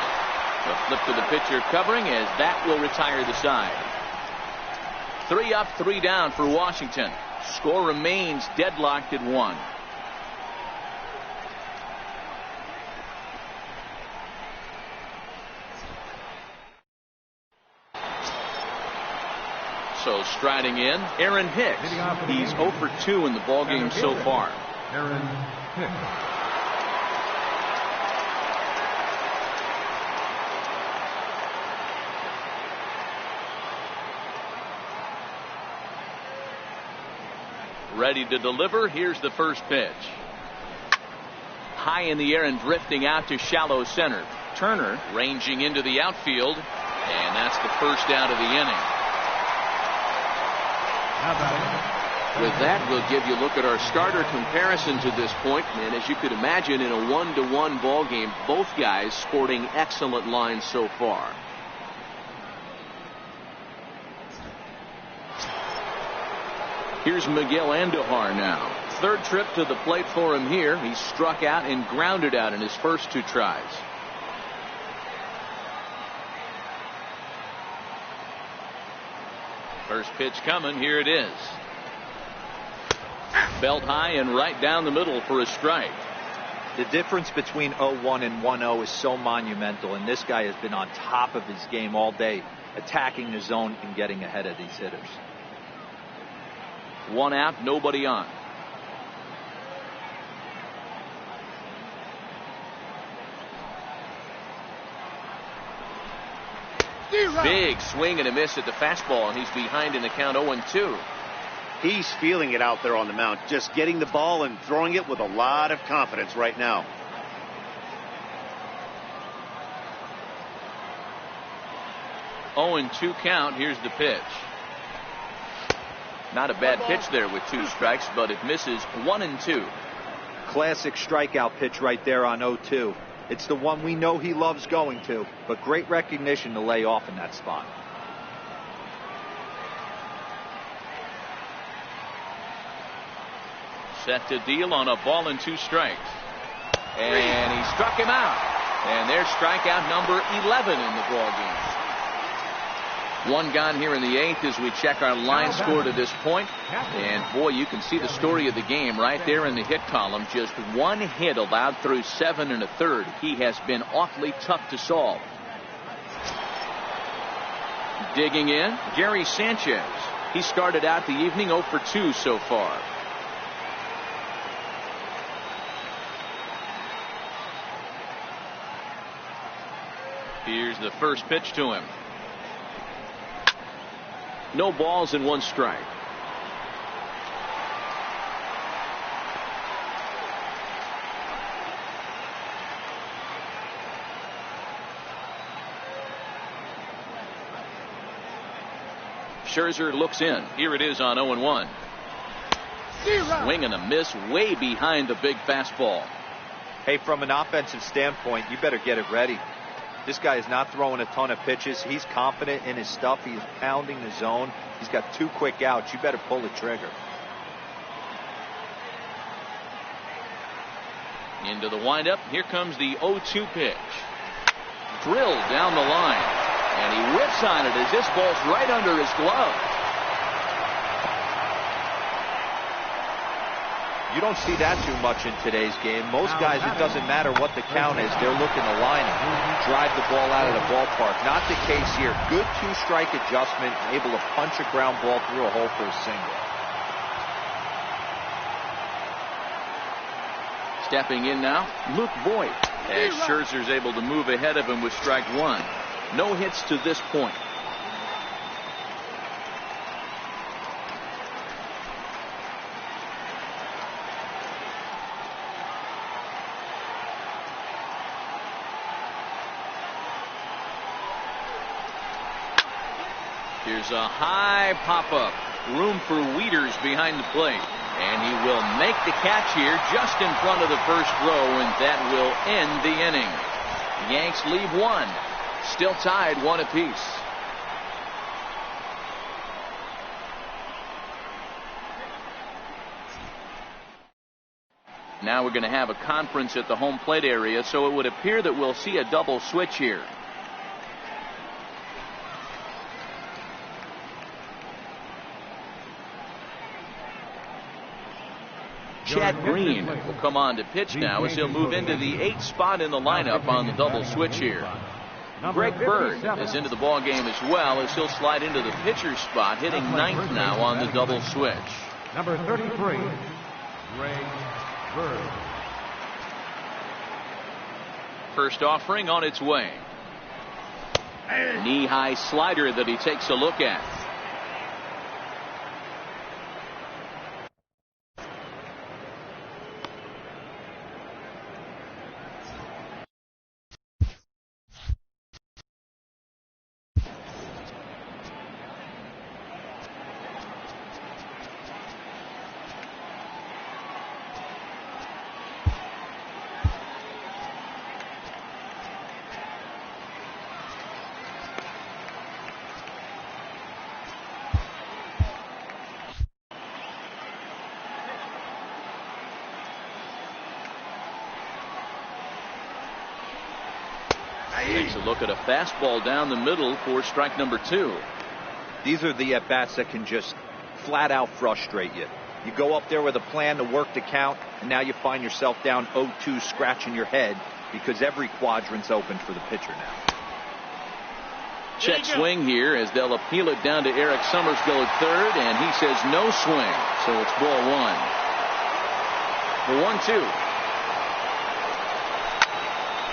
A flip to the pitcher covering as that will retire the side. 3 up, 3 down for Washington. Score remains deadlocked at 1. So striding in, Aaron Hicks. He's 0 for 2 in the ballgame so far.
Aaron Hicks.
Ready to deliver. Here's the first pitch. High in the air and drifting out to shallow center. Turner ranging into the outfield, and that's the first out of the inning. With that, we'll give you a look at our starter comparison to this point. And as you could imagine, in a 1-1 ball game, both guys sporting excellent lines so far. Here's Miguel Andujar now. Third trip to the plate for him here. He struck out and grounded out in his first 2 tries. First pitch coming. Here it is. Belt high and right down the middle for a strike.
The difference between 0-1 and 1-0 is so monumental, and this guy has been on top of his game all day, attacking the zone and getting ahead of these hitters.
1 out, nobody on. Big swing and a miss at the fastball, and he's behind in the count 0-2.
He's feeling it out there on the mound, just getting the ball and throwing it with a lot of confidence right now.
Oh, 0-2 count. Here's the pitch. Not a bad pitch there with 2 strikes, but it misses. 1-2.
Classic strikeout pitch right there on 0-2. It's the one we know he loves going to, but great recognition to lay off in that spot.
Set to deal on a ball and 2 strikes. And he struck him out. And there's strikeout number 11 in the ball game. 1 gone here in the 8th as we check our line score to this point. And boy, you can see the story of the game right there in the hit column. Just 1 hit allowed through 7 1/3. He has been awfully tough to solve. Digging in, Gary Sanchez. He started out the evening 0 for 2 so far. Here's the first pitch to him. No balls and 1 strike. Scherzer looks in. Here it is on 0-1. Swing and a miss way behind the big fastball.
Hey, from an offensive standpoint, you better get it ready. This guy is not throwing a ton of pitches. He's confident in his stuff. He's pounding the zone. He's got 2 quick outs. You better pull the trigger.
Into the windup. Here comes the 0-2 pitch. Drilled down the line. And he whips on it as this ball's right under his glove.
You don't see that too much in today's game. Most guys, it doesn't matter what the count is. They're looking to line it, drive the ball out of the ballpark. Not the case here. Good 2-strike adjustment, able to punch a ground ball through a hole for a single.
Stepping in now, Luke Voigt. As Scherzer's able to move ahead of him with strike 1. No hits to this point. Here's a high pop-up. Room for Wieters behind the plate. And he will make the catch here just in front of the first row, and that will end the inning. Yanks leave 1. Still tied 1 apiece. Now we're going to have a conference at the home plate area, so it would appear that we'll see a double switch here. Chad Green will come on to pitch now as he'll move into the 8th spot in the lineup on the double switch here. Greg Bird is into the ball game as well as he'll slide into the pitcher's spot, hitting 9th now on the double switch.
Number 33, Greg Bird.
First offering on its way. Knee-high slider that he takes a look at. Takes a look at a fastball down the middle for strike number 2.
These are the at-bats that can just flat out frustrate you. You go up there with a plan to work the count, and now you find yourself down 0-2 scratching your head because every quadrant's open for the pitcher now.
Check swing here as they'll appeal it down to Eric Summersgill at third, and he says no swing, so it's ball 1. The 1-2.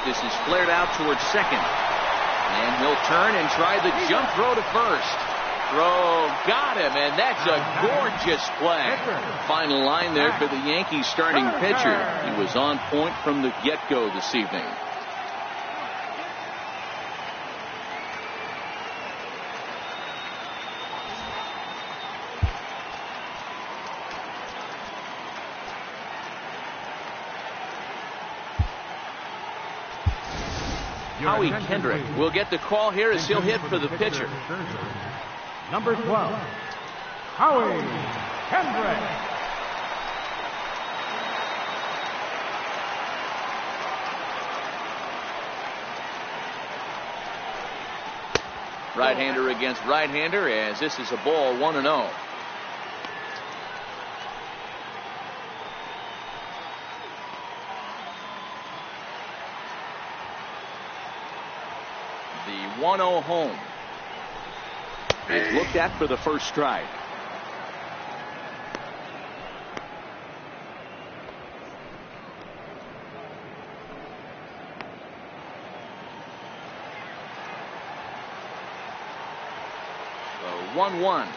This is flared out towards second, and he'll turn and try the jump throw to first. Throw got him, and that's a gorgeous play. Final line there for the Yankees starting pitcher. He was on point from the get-go this evening. Howie Kendrick will get the call here as he'll hit for the pitcher.
Number 12, Howie Kendrick.
Right-hander against right-hander, as this is a ball 1-0. The 1-0 home is looked at for the first strike. The 1-1.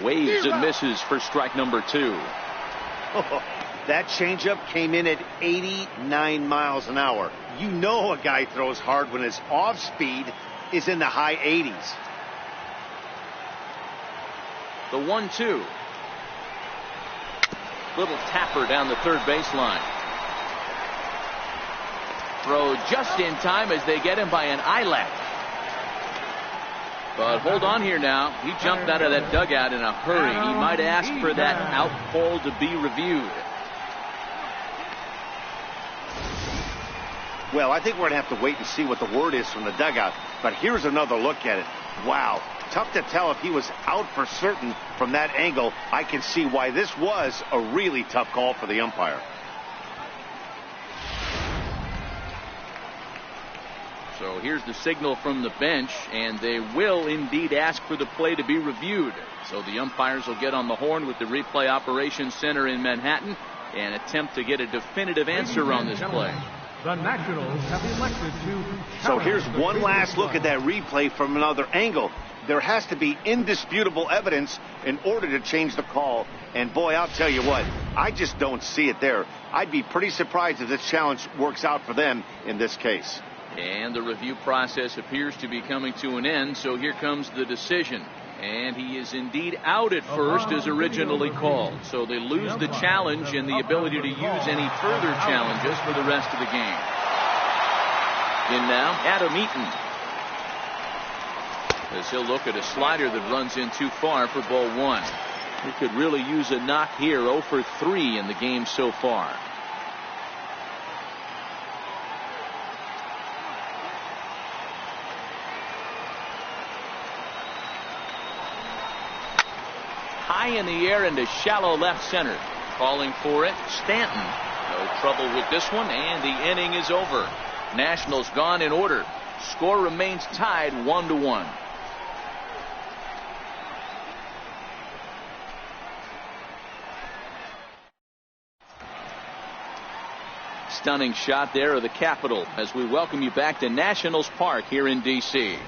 Waves and misses for strike number 2.
That changeup came in at 89 miles an hour. You know a guy throws hard when his off speed is in the high 80s.
The 1-2. Little tapper down the third baseline. Throw just in time as they get him by an eyelet. But hold on here now. He jumped out of that dugout in a hurry. He might ask for that out call to be reviewed.
Well, I think we're going to have to wait and see what the word is from the dugout. But here's another look at it. Wow. Tough to tell if he was out for certain from that angle. I can see why this was a really tough call for the umpire.
So here's the signal from the bench, and they will indeed ask for the play to be reviewed. So the umpires will get on the horn with the replay operations center in Manhattan and attempt to get a definitive answer on this play.
The Nationals have elected to.
So here's one last look at that replay from another angle. There has to be indisputable evidence in order to change the call. And boy, I'll tell you what, I just don't see it there. I'd be pretty surprised if this challenge works out for them in this case.
And the review process appears to be coming to an end, so here comes the decision. And he is indeed out at first as originally called. So they lose the challenge and the ability to use any further challenges for the rest of the game. In now, Adam Eaton, as he'll look at a slider that runs in too far for ball 1. He could really use a knock here. 0 for 3 in the game so far. High in the air into shallow left center. Calling for it, Stanton. No trouble with this one, and the inning is over. Nationals gone in order. Score remains tied 1-1. Stunning shot there of the Capitol as we welcome you back to Nationals Park here in D.C.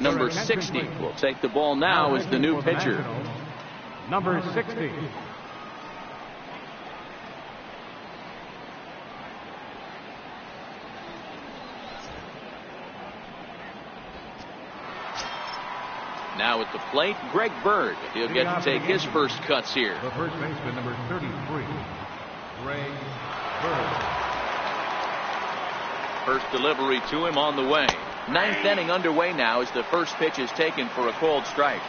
Number 60 will take the ball now as the new pitcher.
Number 60.
Now at the plate, Greg Bird. He'll get to take his first cuts here.
The first baseman, number 33, Greg Bird.
First delivery to him on the way. Ninth inning underway now as the first pitch is taken for a called strike.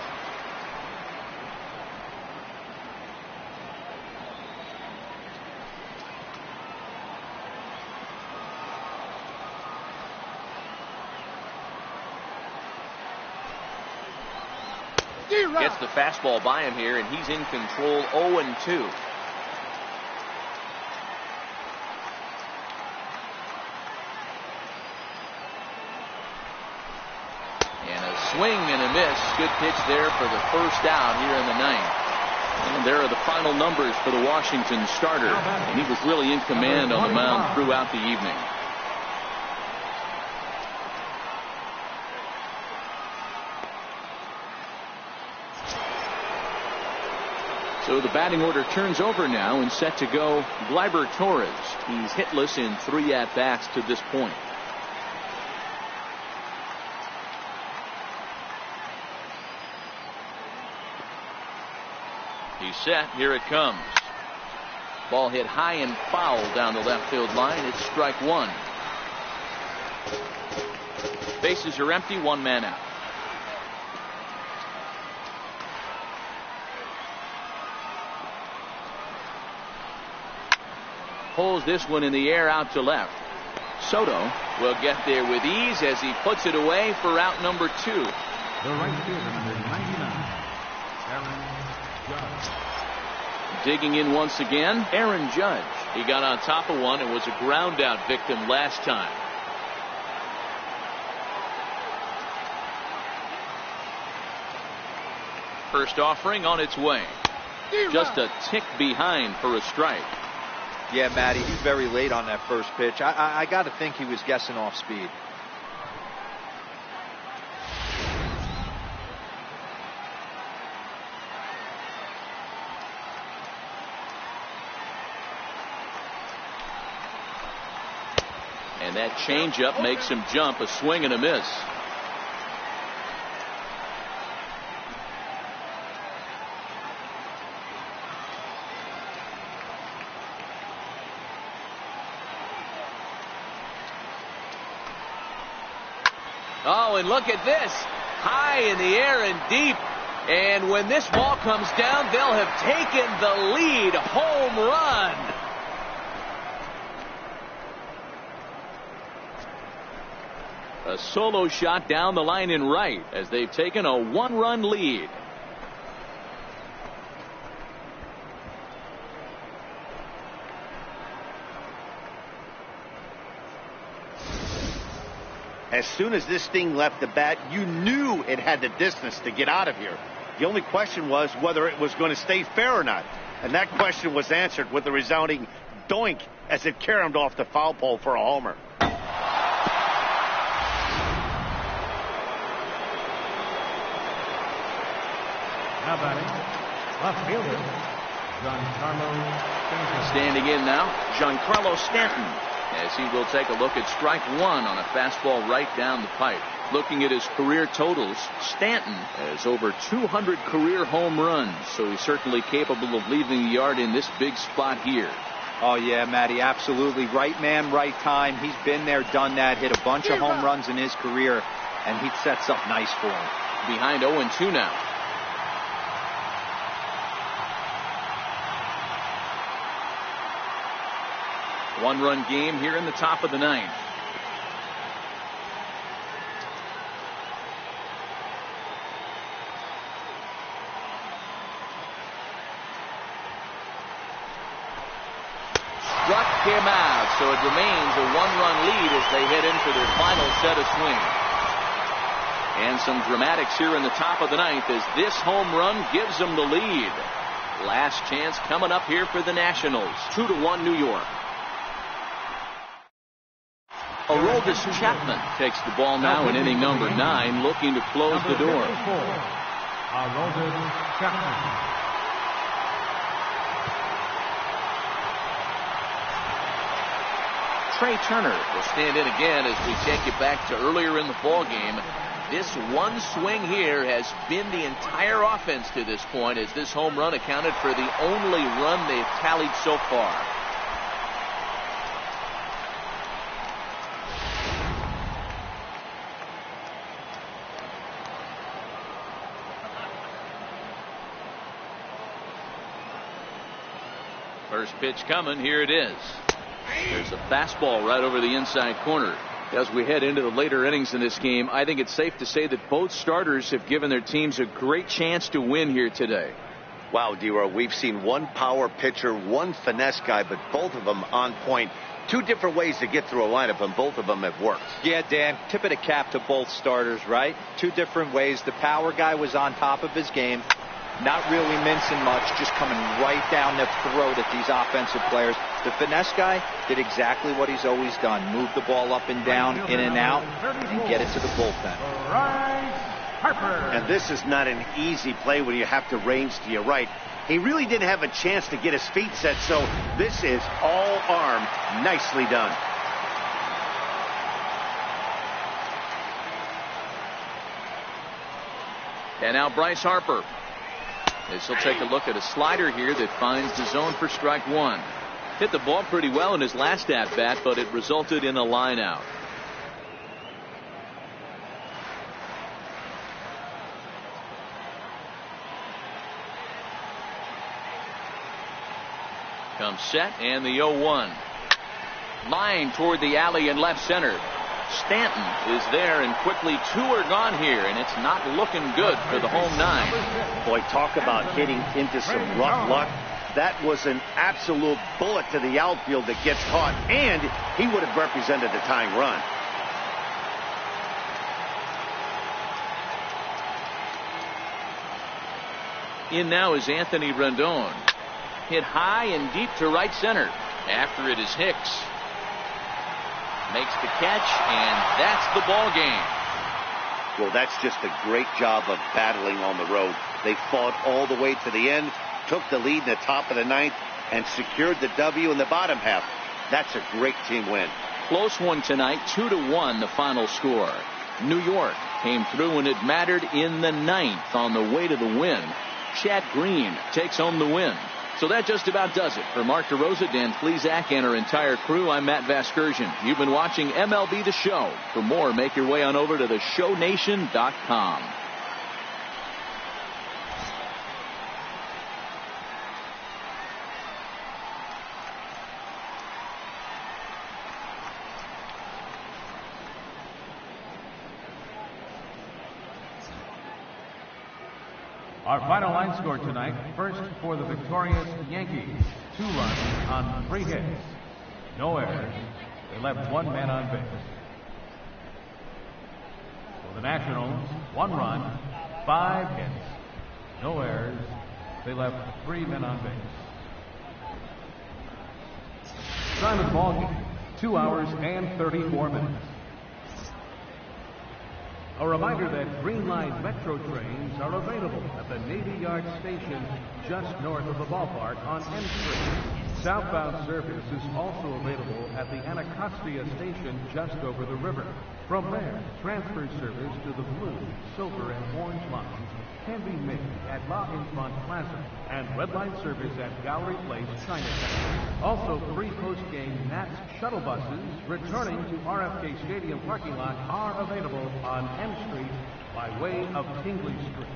Gets the fastball by him here, and he's in control. 0-2. And a swing and a miss. Good pitch there for the first out here in the ninth. And there are the final numbers for the Washington starter. And he was really in command on the mound throughout the evening. So the batting order turns over now and set to go Gleyber Torres. He's hitless in 3 at-bats to this point. He's set. Here it comes. Ball hit high and foul down the left field line. It's strike one. Bases are empty. 1 man out. Pulls this one in the air out to left. Soto will get there with ease as he puts it away for out number 2.
The right fielder, number 99, Aaron Judge.
Digging in once again, Aaron Judge. He got on top of one and was a ground out victim last time. First offering on its way. Just a tick behind for a strike.
Yeah, Matty, he's very late on that first pitch. I got to think he was guessing off speed.
And that changeup makes him jump. A swing and a miss. Oh, and look at this. High in the air and deep. And when this ball comes down, they'll have taken the lead. Home run. A solo shot down the line in right as they've taken a 1-run lead.
As soon as this thing left the bat, you knew it had the distance to get out of here. The only question was whether it was going to stay fair or not. And that question was answered with a resounding doink as it caromed off the foul pole for a homer.
Now batting, left fielder, Giancarlo Stanton.
Standing in now, Giancarlo Stanton, as he will take a look at strike one on a fastball right down the pipe. Looking at his career totals, Stanton has over 200 career home runs, so he's certainly capable of leaving the yard in this big spot here.
Oh, yeah, Matty, absolutely. Right man, right time. He's been there, done that, hit a bunch of home runs in his career, and he sets up nice for him.
Behind 0-2 now. One-run game here in the top of the ninth. Struck him out, so it remains a one-run lead as they head into their final set of swings. And some dramatics here in the top of the ninth as this home run gives them the lead. Last chance coming up here for the Nationals. 2-1 New York. Aroldis Chapman takes the ball now in inning number 9, looking to close the door.
Aroldis Chapman.
Trey Turner will stand in again as we take you back to earlier in the ball game. This one swing here has been the entire offense to this point, as this home run accounted for the only run they've tallied so far. First pitch coming. Here it is. There's a fastball right over the inside corner. As we head into the later innings in this game, I think it's safe to say that both starters have given their teams a great chance to win here today.
Wow, D-Roy, we've seen one power pitcher, one finesse guy, but both of them on point. Two different ways to get through a lineup, and both of them have worked.
Yeah, Dan, tip of the cap to both starters, right? Two different ways. The power guy was on top of his game, not really mincing much, just coming right down the throat at these offensive players. The finesse guy did exactly what he's always done. Move the ball up and down, in and out, and get it to the bullpen.
And this is not an easy play when you have to range to your right. He really didn't have a chance to get his feet set, so this is all arm. Nicely done.
And now Bryce Harper. As he'll take a look at a slider here that finds the zone for strike one. Hit the ball pretty well in his last at-bat, but it resulted in a line out. Comes set and the 0-1. Line toward the alley in left center. Stanton is there, and quickly two are gone here, and it's not looking good for the home nine.
Boy, talk about hitting into some rough luck. That was an absolute bullet to the outfield that gets caught, and he would have represented the tying run.
In now is Anthony Rendon. Hit high and deep to right center. After it is Hicks. Makes the catch, and that's the ball game.
Well, that's just a great job of battling on the road. They fought all the way to the end, took the lead in the top of the ninth, and secured the W in the bottom half. That's a great team win.
Close one tonight, 2-1 the final score. New York came through when it mattered in the ninth on the way to the win. Chad Green takes home the win. So that just about does it. For Mark DeRosa, Dan Plesac, and our entire crew, I'm Matt Vasgersian. You've been watching MLB The Show. For more, make your way on over to theshownation.com.
Our final line score tonight, first for the victorious Yankees, 2 runs on 3 hits. No errors. They left 1 man on base. For the Nationals, 1 run, 5 hits. No errors. They left 3 men on base. Time of the ball game, 2 hours and 34 minutes. A reminder that Green Line Metro trains are available at the Navy Yard Station just north of the ballpark on M Street. Southbound service is also available at the Anacostia Station just over the river. From there, transfer service to the Blue, Silver, and Orange lines can be made at La Infant Plaza and red line service at Gallery Place, Chinatown. Also, free post-game Nats shuttle buses returning to RFK Stadium parking lot are available on M Street by way of Tingley Street.